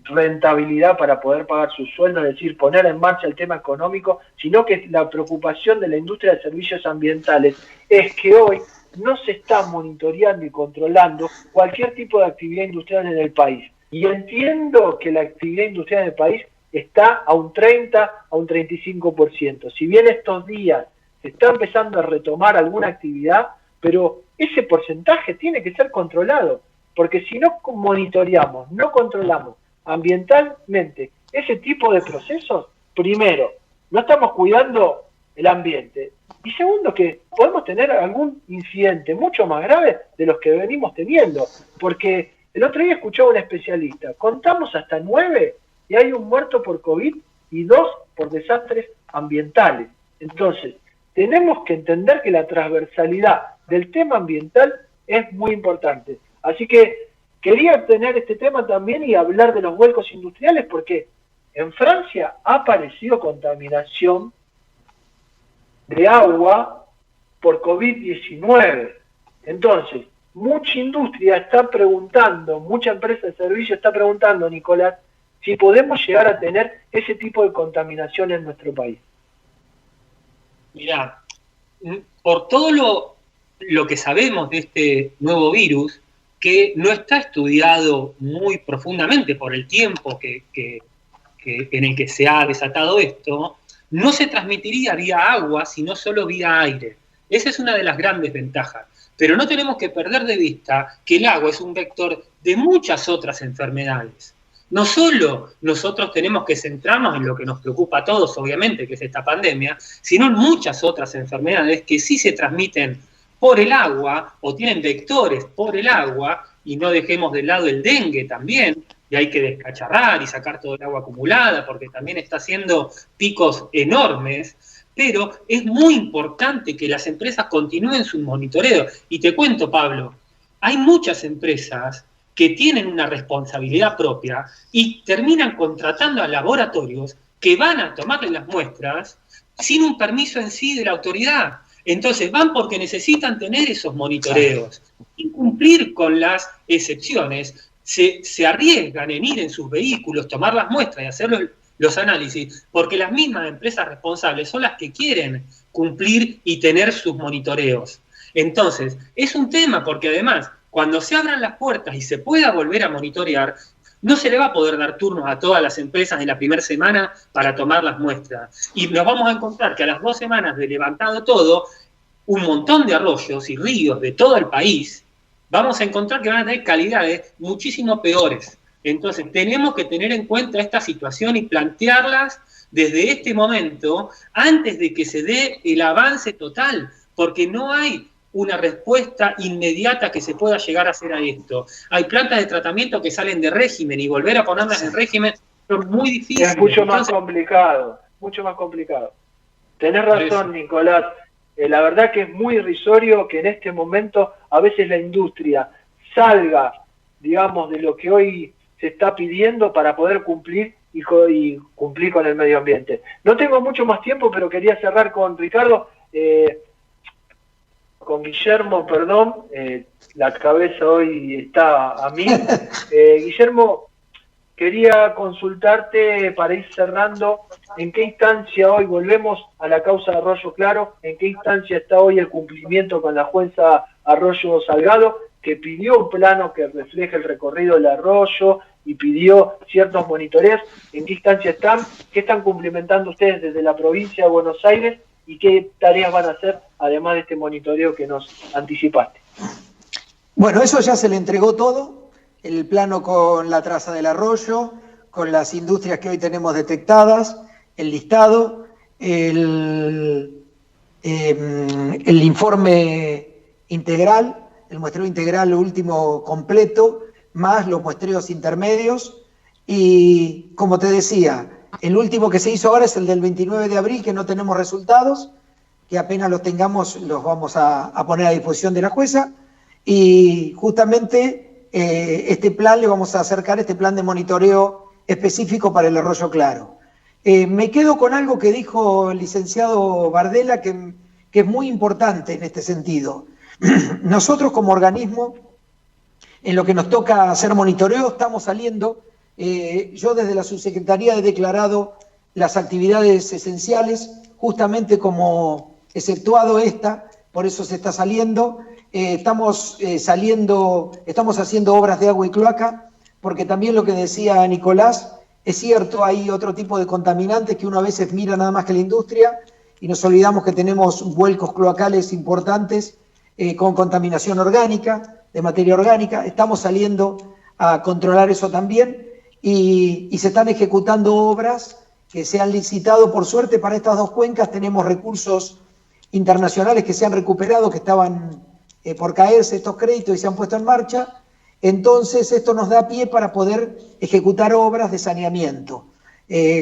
rentabilidad para poder pagar sus sueldos, es decir, poner en marcha el tema económico, sino que la preocupación de la industria de servicios ambientales es que hoy no se está monitoreando y controlando cualquier tipo de actividad industrial en el país. Y entiendo que la actividad industrial en el país está a un 30, a un 35%. Si bien estos días se está empezando a retomar alguna actividad, pero ese porcentaje tiene que ser controlado, porque si no monitoreamos, no controlamos ambientalmente ese tipo de procesos, primero, no estamos cuidando el ambiente, y segundo, que podemos tener algún incidente mucho más grave de los que venimos teniendo, porque el otro día escuchaba a un especialista, contamos hasta 9 y hay un muerto por COVID y 2 por desastres ambientales. Entonces, tenemos que entender que la transversalidad del tema ambiental es muy importante. Así que quería tener este tema también y hablar de los vuelcos industriales, porque en Francia ha aparecido contaminación de agua por COVID-19. Entonces, mucha industria está preguntando, mucha empresa de servicio está preguntando, Nicolás, si podemos llegar a tener ese tipo de contaminación en nuestro país. Mirá, por todo lo que sabemos de este nuevo virus, que no está estudiado muy profundamente por el tiempo en el que se ha desatado esto, no se transmitiría vía agua, sino solo vía aire. Esa es una de las grandes ventajas. Pero no tenemos que perder de vista que el agua es un vector de muchas otras enfermedades. No solo nosotros tenemos que centrarnos en lo que nos preocupa a todos, obviamente, que es esta pandemia, sino en muchas otras enfermedades que sí se transmiten por el agua o tienen vectores por el agua, y no dejemos de lado el dengue también, y hay que descacharrar y sacar todo el agua acumulada, porque también está haciendo picos enormes, pero es muy importante que las empresas continúen su monitoreo. Y te cuento, Pablo, hay muchas empresas que tienen una responsabilidad propia y terminan contratando a laboratorios que van a tomarle las muestras sin un permiso en sí de la autoridad. Entonces van porque necesitan tener esos monitoreos y cumplir con las excepciones. Se arriesgan en ir en sus vehículos, tomar las muestras y hacer los análisis, porque las mismas empresas responsables son las que quieren cumplir y tener sus monitoreos. Entonces, es un tema porque además, cuando se abran las puertas y se pueda volver a monitorear, no se le va a poder dar turnos a todas las empresas en la primera semana para tomar las muestras. Y nos vamos a encontrar que a las 2 semanas de levantado todo, un montón de arroyos y ríos de todo el país, vamos a encontrar que van a tener calidades muchísimo peores. Entonces, tenemos que tener en cuenta esta situación y plantearlas desde este momento, antes de que se dé el avance total, porque no hay una respuesta inmediata que se pueda llegar a hacer a esto. Hay plantas de tratamiento que salen de régimen y volver a ponerlas en régimen es muy difícil. Es mucho más complicado, mucho más complicado. Tenés razón, Nicolás. La verdad que es muy irrisorio que en este momento a veces la industria salga, digamos, de lo que hoy se está pidiendo para poder cumplir y cumplir con el medio ambiente. No tengo mucho más tiempo, pero quería cerrar con Ricardo, con Guillermo, perdón, la cabeza hoy está a mí. Guillermo, quería consultarte para ir cerrando, ¿en qué instancia hoy, volvemos a la causa de Arroyo Claro, en qué instancia está hoy el cumplimiento con la jueza Arroyo Salgado, que pidió un plano que refleje el recorrido del arroyo y pidió ciertos monitoreos? ¿En qué instancia están? ¿Qué están cumplimentando ustedes desde la provincia de Buenos Aires? ¿Y qué tareas van a hacer, además de este monitoreo que nos anticipaste? Bueno, eso ya se le entregó todo, el plano con la traza del arroyo, con las industrias que hoy tenemos detectadas, el listado, el informe integral, el muestreo integral último completo, más los muestreos intermedios, y como te decía, el último que se hizo ahora es el del 29 de abril, que no tenemos resultados, que apenas los tengamos los vamos a poner a disposición de la jueza, y justamente este plan le vamos a acercar, este plan de monitoreo específico para el Arroyo Claro. Me quedo con algo que dijo el licenciado Bardella, que es muy importante en este sentido. Nosotros como organismo, en lo que nos toca hacer monitoreo, estamos saliendo. Yo desde la subsecretaría he declarado las actividades esenciales, justamente como exceptuado esta, por eso se está saliendo. Estamos haciendo obras de agua y cloaca, porque también lo que decía Nicolás, Es cierto, hay otro tipo de contaminantes que uno a veces mira nada más que la industria y nos olvidamos que tenemos vuelcos cloacales importantes con contaminación orgánica, de materia orgánica. Estamos saliendo a controlar eso también y se están ejecutando obras que se han licitado. Por suerte, para estas dos cuencas tenemos recursos internacionales que se han recuperado, que estaban por caerse estos créditos y se han puesto en marcha. Entonces esto nos da pie para poder ejecutar obras de saneamiento,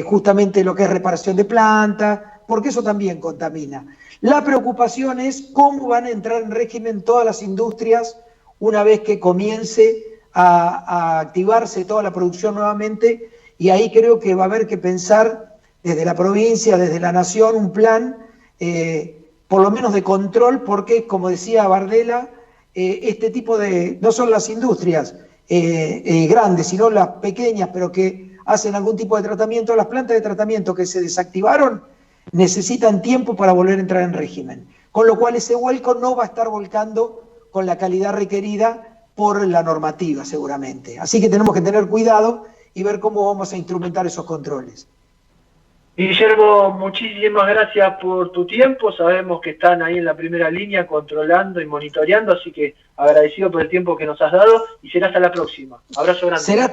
justamente lo que es reparación de plantas, porque eso también contamina. La preocupación es cómo van a entrar en régimen todas las industrias una vez que comience a activarse toda la producción nuevamente, y ahí creo que va a haber que pensar desde la provincia, desde la nación, un plan por lo menos de control, porque como decía Bardella, este tipo de, no son las industrias grandes, sino las pequeñas, pero que hacen algún tipo de tratamiento, las plantas de tratamiento que se desactivaron necesitan tiempo para volver a entrar en régimen. Con lo cual ese vuelco no va a estar volcando con la calidad requerida por la normativa, seguramente. Así que tenemos que tener cuidado y ver cómo vamos a instrumentar esos controles. Guillermo, muchísimas gracias por tu tiempo. Sabemos que están ahí en la primera línea controlando y monitoreando, así que agradecido por el tiempo que nos has dado y será hasta la próxima. Abrazo grande. Será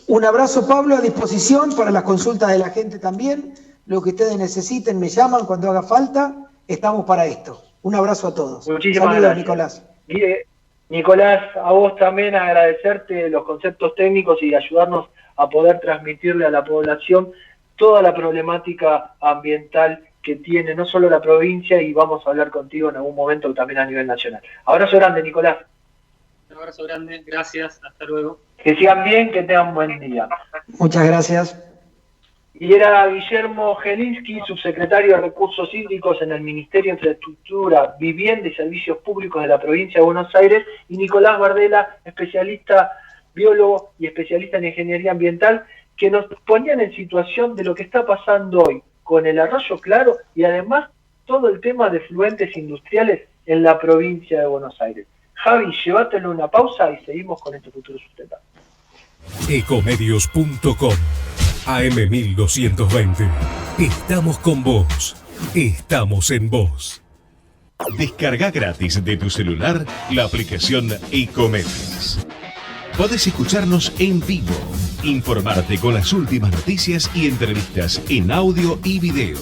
un abrazo, Pablo, a disposición para las consultas de la gente también. Lo que ustedes necesiten, me llaman cuando haga falta. Estamos para esto. Un abrazo a todos. Muchísimas Saludos, gracias, Nicolás. Nicolás, a vos también agradecerte los conceptos técnicos y ayudarnos a poder transmitirle a la población toda la problemática ambiental que tiene no solo la provincia, y vamos a hablar contigo en algún momento también a nivel nacional. Abrazo grande, Nicolás. Un abrazo grande, gracias, hasta luego. Que sigan bien, que tengan buen día. Muchas gracias. Y era Guillermo Gelinsky, subsecretario de Recursos Hídricos en el Ministerio de Infraestructura, Vivienda y Servicios Públicos de la provincia de Buenos Aires, y Nicolás Bardella, especialista, biólogo y especialista en ingeniería ambiental, que nos ponían en situación de lo que está pasando hoy con el Arroyo Claro y además todo el tema de fluentes industriales en la provincia de Buenos Aires. Javi, llévatelo una pausa y seguimos con este Futuro Sustentable. Ecomedios.com AM1220. Estamos con vos. Estamos en vos. Descarga gratis de tu celular la aplicación Ecomedios. Podés escucharnos en vivo, informarte con las últimas noticias y entrevistas en audio y video.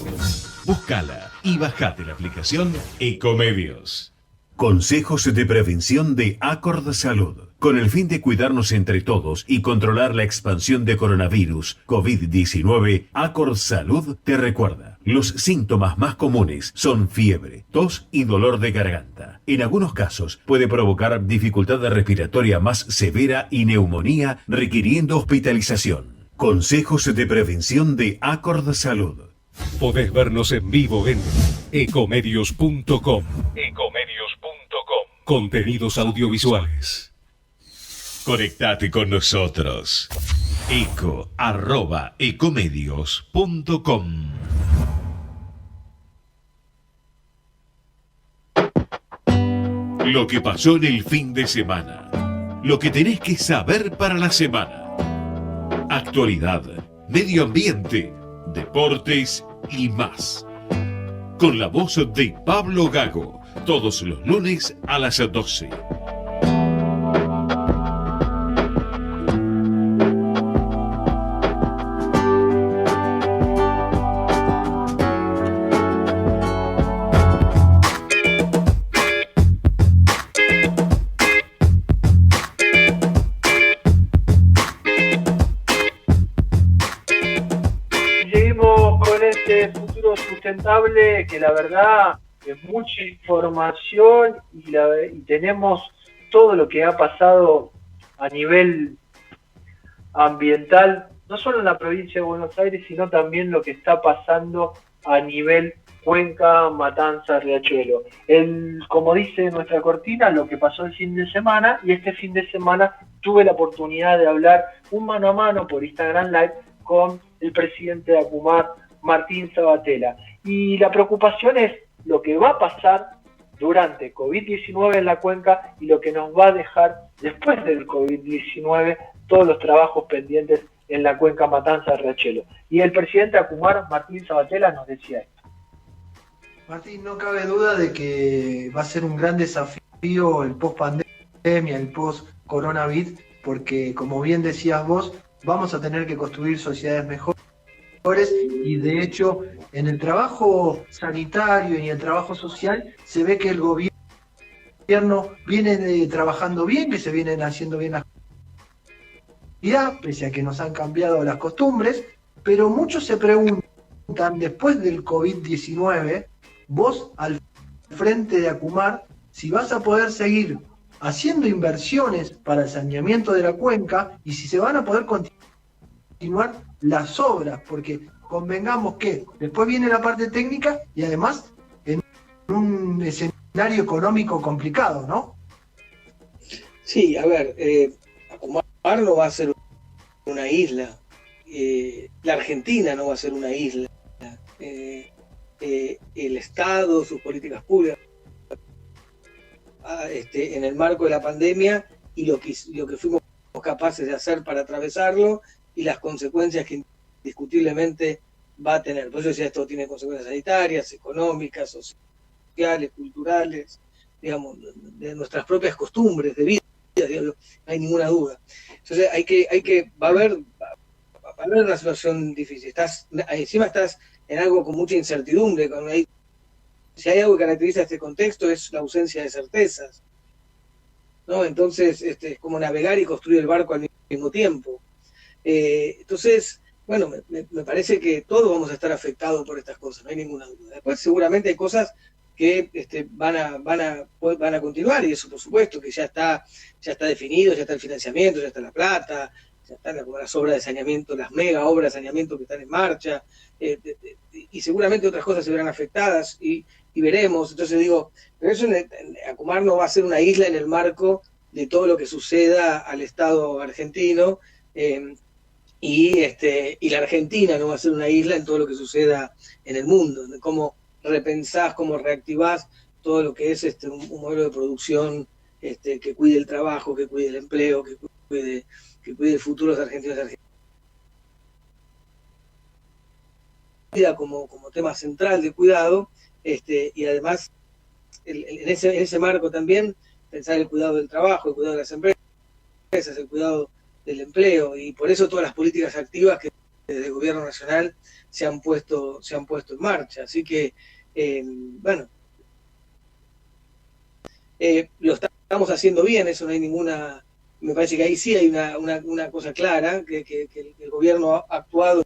Búscala y bajate la aplicación Ecomedios. Consejos de prevención de Accord Salud. Con el fin de cuidarnos entre todos y controlar la expansión de coronavirus COVID-19, Accord Salud te recuerda: los síntomas más comunes son fiebre, tos y dolor de garganta. En algunos casos puede provocar dificultad respiratoria más severa y neumonía, requiriendo hospitalización. Consejos de prevención de Accord Salud. Podés vernos en vivo en ecomedios.com. Contenidos audiovisuales. Conectate con nosotros. eco@ecomedios.com. Lo que pasó en el fin de semana. Lo que tenés que saber para la semana. Actualidad, medio ambiente, deportes y más. Con la voz de Pablo Gago. Todos los lunes a las 12. Seguimos con este Futuro Sustentable, que la verdad es mucha información y tenemos todo lo que ha pasado a nivel ambiental, no solo en la provincia de Buenos Aires, sino también lo que está pasando a nivel Cuenca, Matanza, Riachuelo. Como dice nuestra cortina, lo que pasó el fin de semana, y este fin de semana tuve la oportunidad de hablar un mano a mano por Instagram Live con el presidente de ACUMAR, Martín Sabatella. Y la preocupación es lo que va a pasar durante COVID-19 en la cuenca y lo que nos va a dejar después del COVID-19 todos los trabajos pendientes en la cuenca Matanza-Riachuelo. Y el presidente de Acumar, Martín Sabatella, nos decía esto. Martín, no cabe duda de que va a ser un gran desafío el post-pandemia, el post-coronavirus, porque como bien decías vos, vamos a tener que construir sociedades mejores y de hecho en el trabajo sanitario y en el trabajo social se ve que el gobierno viene trabajando bien, que se vienen haciendo bien las cosas, pese a que nos han cambiado las costumbres, pero muchos se preguntan, después del COVID-19, vos al frente de Acumar, si vas a poder seguir haciendo inversiones para el saneamiento de la cuenca y si se van a poder continuar las obras, porque convengamos que después viene la parte técnica y además en un escenario económico complicado, ¿no? Sí, a ver, Acumar no va a ser una isla, la Argentina no va a ser una isla, el Estado, sus políticas públicas, en el marco de la pandemia y lo que fuimos capaces de hacer para atravesarlo y las consecuencias que indiscutiblemente va a tener. Por eso decía, esto tiene consecuencias sanitarias, económicas, sociales, culturales, digamos, de nuestras propias costumbres de vida, digamos, no hay ninguna duda. Entonces va a haber una situación difícil. Encima estás en algo con mucha incertidumbre, si hay algo que caracteriza este contexto es la ausencia de certezas, ¿no? Entonces es como navegar y construir el barco al mismo tiempo. Entonces, bueno, me parece que todos vamos a estar afectados por estas cosas, no hay ninguna duda. Después seguramente hay cosas que van a continuar, y eso por supuesto que ya está definido, ya está el financiamiento, ya está la plata, ya están las obras de saneamiento, las mega obras de saneamiento que están en marcha, y seguramente otras cosas se verán afectadas y veremos. Entonces digo, pero eso Acumar no va a ser una isla en el marco de todo lo que suceda al Estado argentino, y la Argentina no va a ser una isla en todo lo que suceda en el mundo, de cómo repensás, cómo reactivás todo lo que es un modelo de producción que cuide el trabajo, que cuide el empleo, que cuide el futuro de los argentinos y argentinas. Como tema central de cuidado, y además en ese marco también pensar el cuidado del trabajo, el cuidado de las empresas, el cuidado del empleo, y por eso todas las políticas activas que desde el gobierno nacional se han puesto en marcha. Así que, bueno, lo estamos haciendo bien, eso no hay ninguna, me parece que ahí sí hay una cosa clara, que el gobierno ha actuado,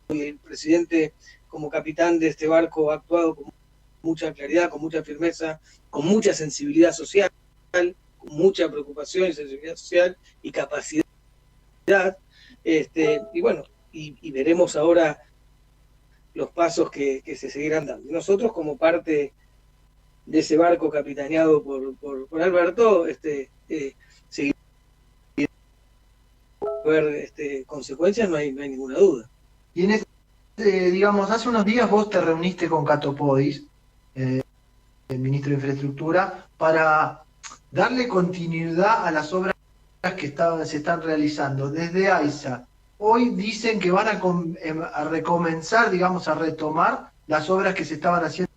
y el presidente como capitán de este barco ha actuado con mucha claridad, con mucha firmeza, con mucha sensibilidad social, con mucha preocupación y sensibilidad social y capacidad, y bueno, y veremos ahora los pasos que se seguirán dando. Y nosotros, como parte de ese barco capitaneado por Alberto, seguir ver consecuencias, no hay ninguna duda. Y en digamos, hace unos días vos te reuniste con Cato Podis, el ministro de Infraestructura, para darle continuidad a las obras que se están realizando desde AISA. Hoy dicen que van a recomenzar, digamos, a retomar las obras que se estaban haciendo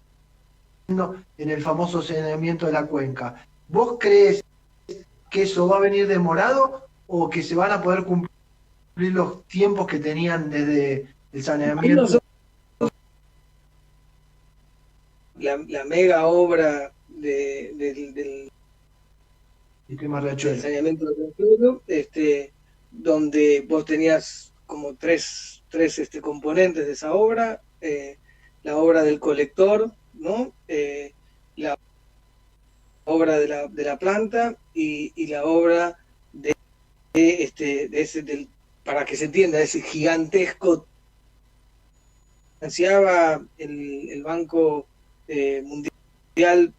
en el famoso saneamiento de la cuenca. ¿Vos crees que eso va a venir demorado o que se van a poder cumplir los tiempos que tenían desde el saneamiento? La mega obra del saneamiento del Riachuelo, donde vos tenías como tres componentes de esa obra, la obra del colector, ¿no? La obra de la planta y la obra para que se entienda, ese gigantesco, financiaba el Banco Mundial,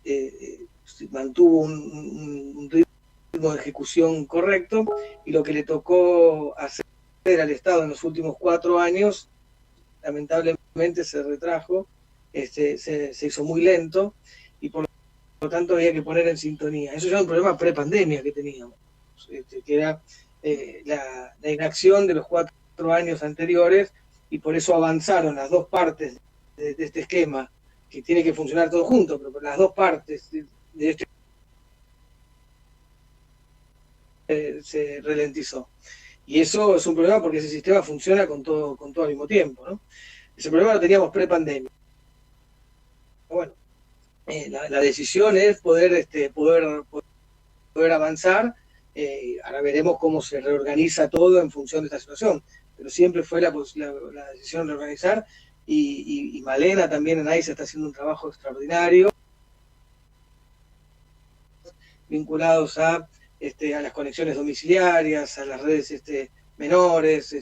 mantuvo un ritmo de ejecución correcto, y lo que le tocó hacer al Estado en los últimos 4 años, lamentablemente se retrajo, se hizo muy lento, y por lo tanto había que poner en sintonía. Eso ya era un problema pre-pandemia que teníamos, que era la inacción de los 4 años anteriores, y por eso avanzaron las dos partes de este esquema, que tiene que funcionar todo junto, pero las dos partes de este se ralentizó. Y eso es un problema porque ese sistema funciona con todo al mismo tiempo, ¿no? Ese problema lo teníamos pre-pandemia. Bueno, la decisión es poder avanzar. Ahora veremos cómo se reorganiza todo en función de esta situación, pero siempre fue la decisión de reorganizar, y Malena también en AISA está haciendo un trabajo extraordinario vinculados a las conexiones domiciliarias, a las redes menores,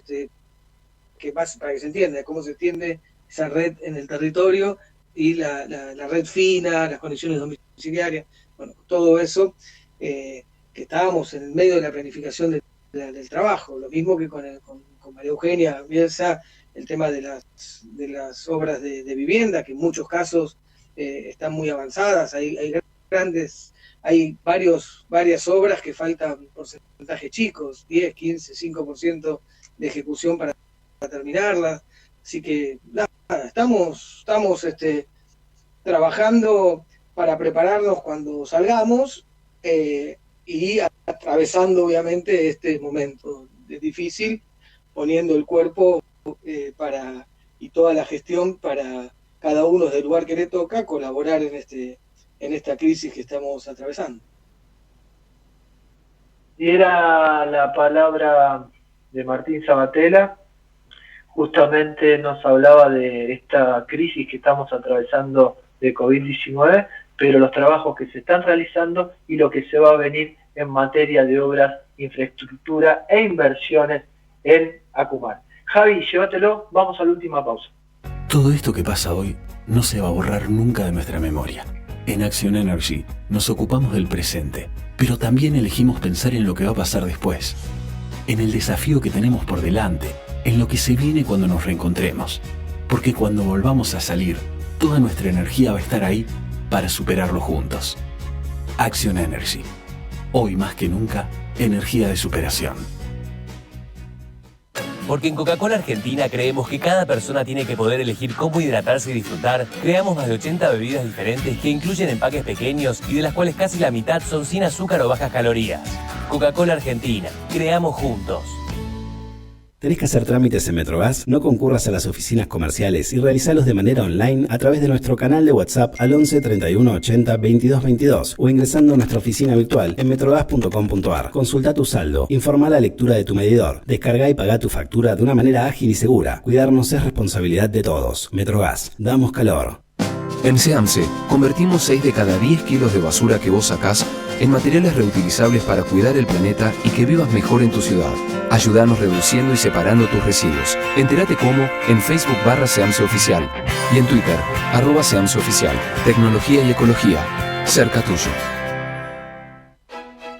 que para que se entienda cómo se entiende esa red en el territorio, y la red fina, las conexiones domiciliarias, bueno, todo eso, que estábamos en el medio de la planificación del trabajo, lo mismo que con María Eugenia Bielsa, el tema de las obras de vivienda, que en muchos casos están muy avanzadas, hay varias obras que faltan porcentajes chicos, 10, 15, 5% de ejecución para terminarlas. Así que nada, estamos trabajando para prepararnos cuando salgamos, y atravesando obviamente este momento difícil, poniendo el cuerpo y toda la gestión para cada uno del lugar que le toca colaborar en esta crisis que estamos atravesando. Y era la palabra de Martín Sabatella. Justamente nos hablaba de esta crisis que estamos atravesando de COVID-19, pero los trabajos que se están realizando y lo que se va a venir en materia de obras, infraestructura e inversiones en Acumar. Javi, llévatelo, vamos a la última pausa. Todo esto que pasa hoy no se va a borrar nunca de nuestra memoria. En Action Energy nos ocupamos del presente, pero también elegimos pensar en lo que va a pasar después, en el desafío que tenemos por delante, en lo que se viene cuando nos reencontremos, porque cuando volvamos a salir, toda nuestra energía va a estar ahí para superarlo juntos. Action Energy. Hoy más que nunca, energía de superación. Porque en Coca-Cola Argentina creemos que cada persona tiene que poder elegir cómo hidratarse y disfrutar, creamos más de 80 bebidas diferentes que incluyen empaques pequeños y de las cuales casi la mitad son sin azúcar o bajas calorías. Coca-Cola Argentina, creamos juntos. ¿Tenés que hacer trámites en Metrogas? No concurras a las oficinas comerciales y realizalos de manera online a través de nuestro canal de WhatsApp al 11 31 80 22 22 o ingresando a nuestra oficina virtual en metrogas.com.ar. Consulta tu saldo, informa la lectura de tu medidor, descarga y paga tu factura de una manera ágil y segura. Cuidarnos es responsabilidad de todos. Metrogas, damos calor. En SEAMSE, convertimos 6 de cada 10 kilos de basura que vos sacás en materiales reutilizables para cuidar el planeta y que vivas mejor en tu ciudad. Ayúdanos reduciendo y separando tus residuos. Entérate cómo en Facebook /SEAMSE Oficial y en Twitter @SEAMSE Oficial. Tecnología y ecología, cerca tuyo.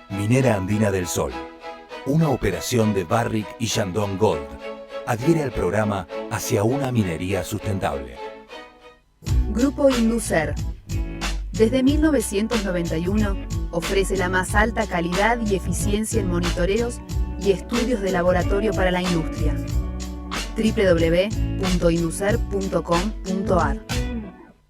Minera Andina del Sol, una operación de Barrick y Shandong Gold, adhiere al programa Hacia una minería sustentable. Grupo Inducer. Desde 1991 ofrece la más alta calidad y eficiencia en monitoreos y estudios de laboratorio para la industria. www.inducer.com.ar.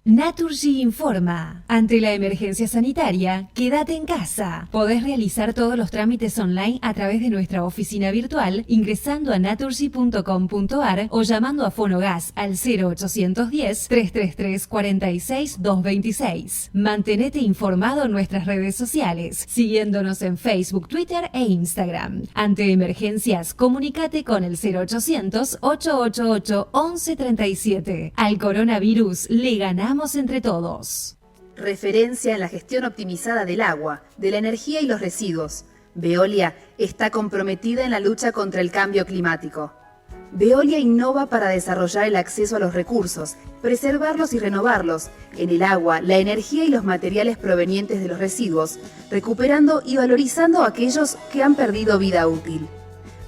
Naturgy informa. Ante la emergencia sanitaria, quédate en casa. Podés realizar todos los trámites online a través de nuestra oficina virtual ingresando a naturgy.com.ar o llamando a Fonogas al 0810-333-46-226. Mantenete informado en nuestras redes sociales, siguiéndonos en Facebook, Twitter e Instagram. Ante emergencias, comunícate con el 0800-888-1137. Al coronavirus le ganamos entre todos. Referencia en la gestión optimizada del agua, de la energía y los residuos. Veolia está comprometida en la lucha contra el cambio climático. Veolia innova para desarrollar el acceso a los recursos, preservarlos y renovarlos, en el agua, la energía y los materiales provenientes de los residuos, recuperando y valorizando aquellos que han perdido vida útil.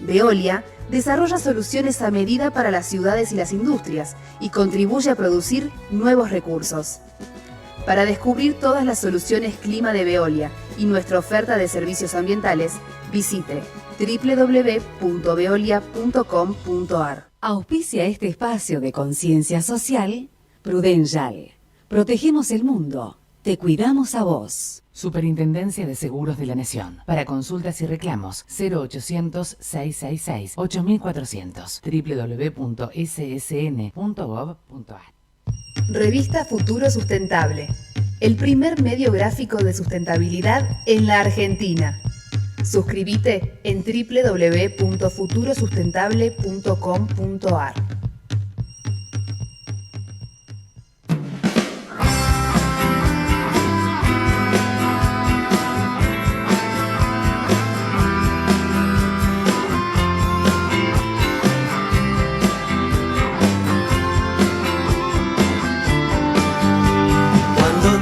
Veolia desarrolla soluciones a medida para las ciudades y las industrias y contribuye a producir nuevos recursos. Para descubrir todas las soluciones clima de Veolia y nuestra oferta de servicios ambientales, visite www.veolia.com.ar. Auspicia este espacio de conciencia social Prudential. Protegemos el mundo. Te cuidamos a vos. Superintendencia de Seguros de la Nación. Para consultas y reclamos, 0800-666-8400. www.ssn.gov.ar. Revista Futuro Sustentable. El primer medio gráfico de sustentabilidad en la Argentina. Suscríbete en www.futurosustentable.com.ar.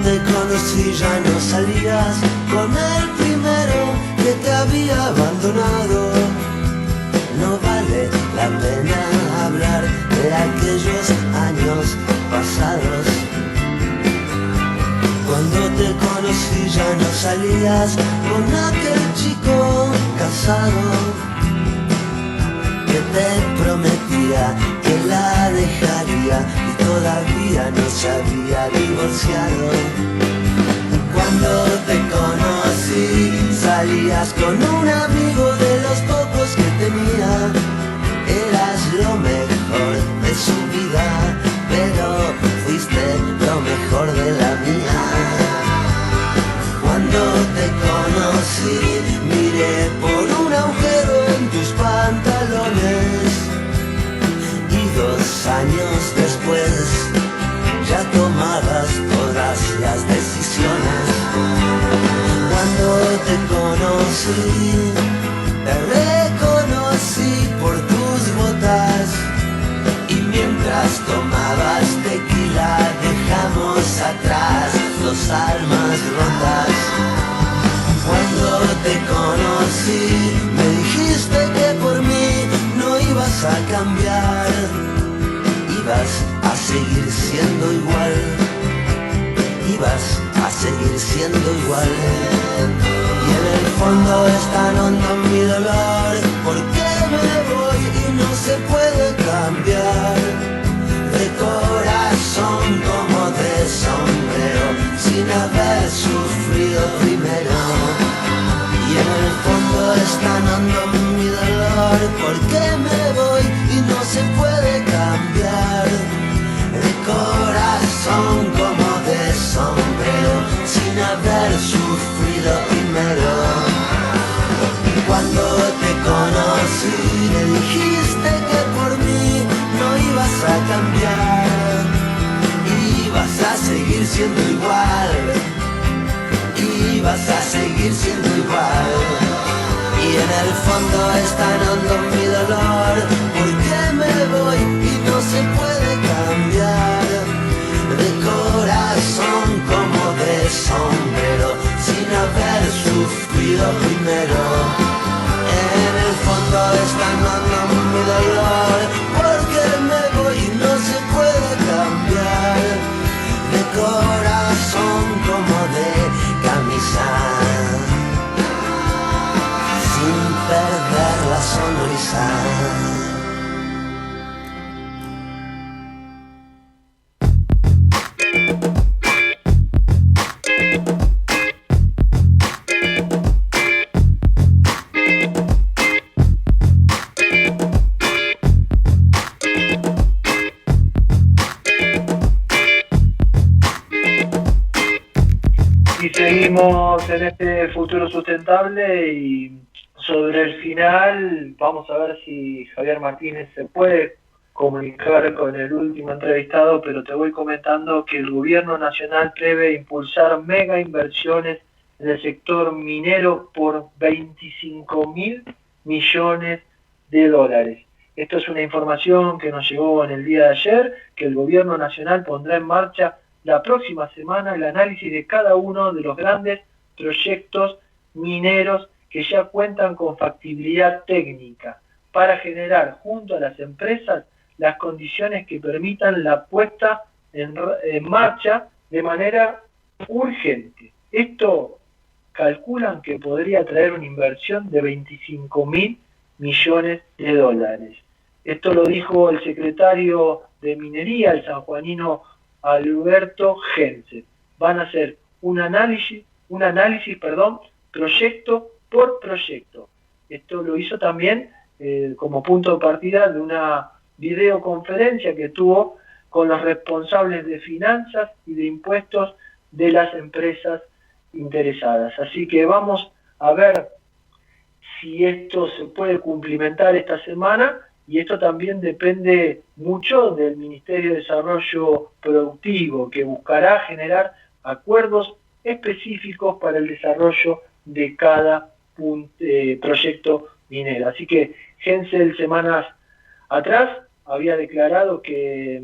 Te conocí ya no salías con el primero que te había abandonado. No vale la pena hablar de aquellos años pasados. Cuando te conocí ya no salías con aquel chico casado que te prometía que la dejaría y todavía no se había divorciado. Cuando te conocí salías con un amigo de los pocos que tenía. Eras lo mejor de su vida, pero fuiste lo mejor de la mía. Cuando te conocí miré por un agujero en tus pantalones y 2 años después ya tomabas todas las decisiones. Cuando te conocí, te reconocí por tus botas y mientras tomabas tequila dejamos atrás 2 almas rotas. Cuando te conocí me dijiste que por mí no ibas a cambiar, ibas a seguir siendo igual, ibas a seguir siendo igual. Y en el fondo es tan hondo mi dolor, porque me voy y no se puede cambiar. De corazón como de sombrero, sin haber sufrido primero. Y en el fondo es tan hondo mi dolor, porque me voy y no se puede cambiar. De corazón como de sombrero, sin haber sufrido primero. Cuando te conocí me dijiste que por mí no ibas a cambiar, ibas a seguir siendo igual, ibas a seguir siendo igual. Y en el fondo es tan hondo mi dolor, porque me voy y no se puede cambiar. De corazón como de sombrero, sin haber sufrido primero. En el fondo es tan hondo mi dolor, porque me voy y no se puede cambiar. De corazón como de camisa, sin perder la sonrisa. Seguimos en este futuro sustentable y sobre el final vamos a ver si Javier Martínez se puede comunicar con el último entrevistado, pero te voy comentando que el gobierno nacional prevé impulsar mega inversiones en el sector minero por 25.000 millones de dólares. Esto es una información que nos llegó en el día de ayer, que el gobierno nacional pondrá en marcha la próxima semana el análisis de cada uno de los grandes proyectos mineros que ya cuentan con factibilidad técnica para generar junto a las empresas las condiciones que permitan la puesta en marcha de manera urgente. Esto calculan que podría traer una inversión de 25.000 millones de dólares. Esto lo dijo el secretario de Minería, el sanjuanino Alberto Gense. Van a hacer un análisis, proyecto por proyecto. Esto lo hizo también como punto de partida de una videoconferencia que tuvo con los responsables de finanzas y de impuestos de las empresas interesadas. Así que vamos a ver si esto se puede cumplimentar esta semana, y esto también depende mucho del Ministerio de Desarrollo Productivo, que buscará generar acuerdos específicos para el desarrollo de cada proyecto minero. Así que Gense semanas atrás había declarado que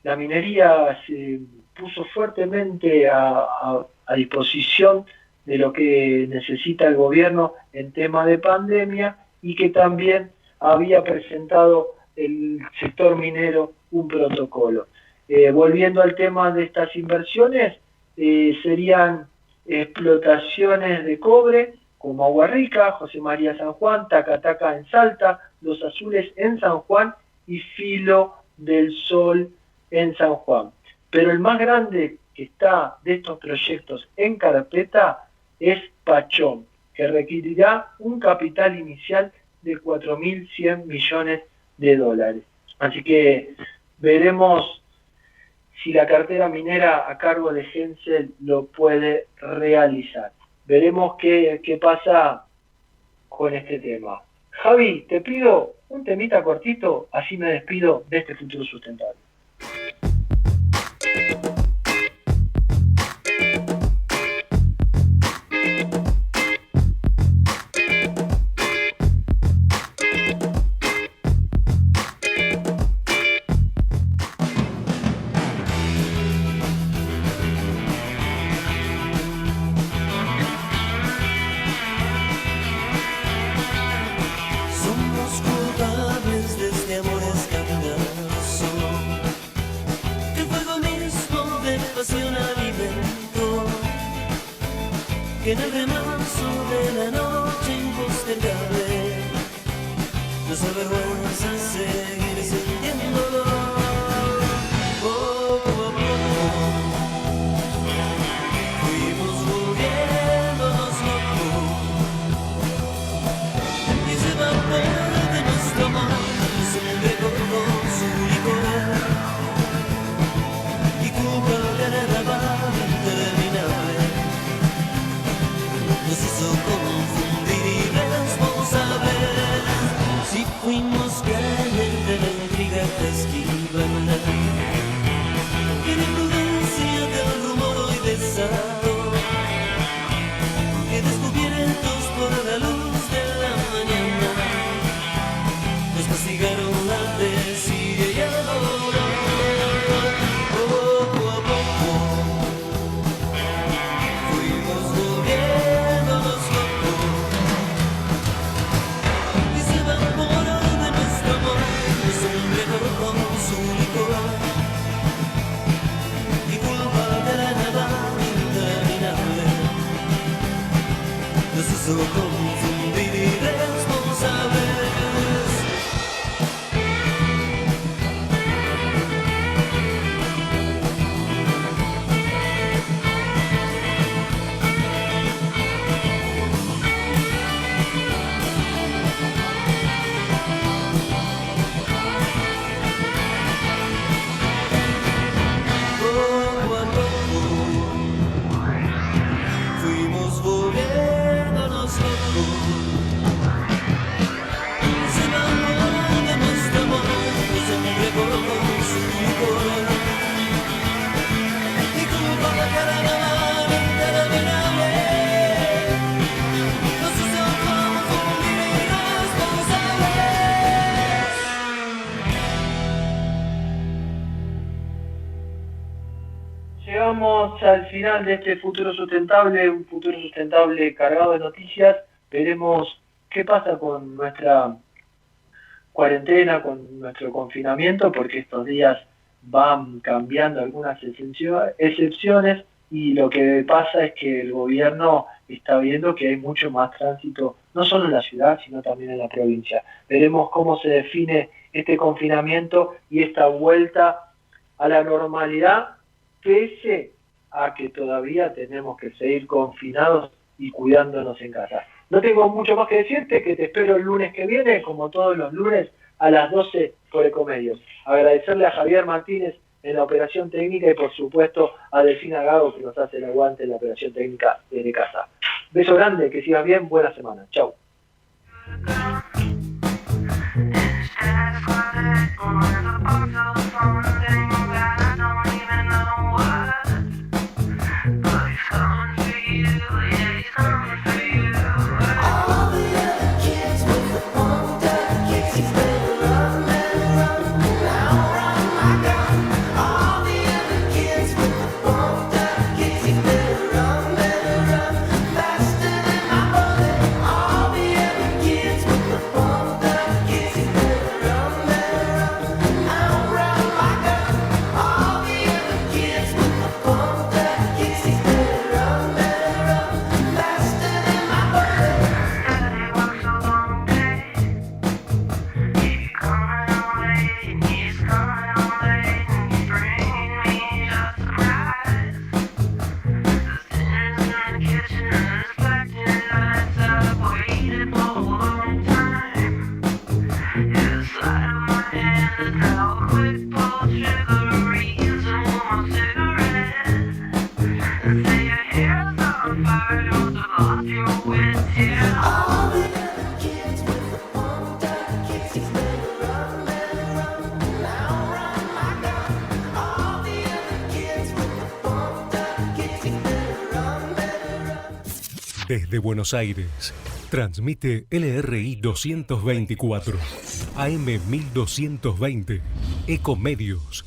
la minería se puso fuertemente a disposición de lo que necesita el gobierno en tema de pandemia, y que también había presentado el sector minero un protocolo. Volviendo al tema de estas inversiones, serían explotaciones de cobre como Agua Rica, José María San Juan, Tacataca en Salta, Los Azules en San Juan y Filo del Sol en San Juan. Pero el más grande que está de estos proyectos en carpeta es Pachón, que requerirá un capital inicial de 4.100 millones de dólares. Así que veremos si la cartera minera a cargo de Gense lo puede realizar. Veremos qué pasa con este tema. Javi, te pido un temita cortito, así me despido de este Futuro Sustentable. Somos culpables de este amor escandaloso, que fuego mismo de pasión alimentó, que en el remanso de la noche impostergable nos avergüenza seguir sintiéndolo. Fuimos volviéndonos locos, y se evapora de nuestro amor, se embriagó con su licor, y culpa del carnaval interminable nos hizo confundir irresponsables. Si fuimos caer de la intriga que esquivan, que la imprudencia del rumor hoy desató, que descubiertos por la luz de la mañana nos castigaron la desidia y el dolor. Poco a poco fuimos volviéndonos locos, y se evaporó de nuestro amor, nos embriagó con su licor, y culpa de la nada interminable nos hizo confundir irresponsables. Poco a poco fuimos volviéndonos locos, se enamoró de nuestro amor, se embriagó con su licor, y culpa de carnaval interminable nos hizo confundir irresponsables. Llegamos al final de este Futuro Sustentable, un futuro sustentable cargado de noticias. Veremos qué pasa con nuestra cuarentena, con nuestro confinamiento, porque estos días van cambiando algunas excepciones, y lo que pasa es que el gobierno está viendo que hay mucho más tránsito, no solo en la ciudad, sino también en la provincia. Veremos cómo se define este confinamiento y esta vuelta a la normalidad, pese a que todavía tenemos que seguir confinados y cuidándonos en casa. No tengo mucho más que decirte, que te espero el lunes que viene, como todos los lunes, a las 12 por Ecomedios. Agradecerle a Javier Martínez en la operación técnica y por supuesto a Delfina Gago, que nos hace el aguante en la operación técnica desde casa. Beso grande, que sigas bien, buena semana. Chau. Desde Buenos Aires, transmite LRI 224, AM 1220, Ecomedios,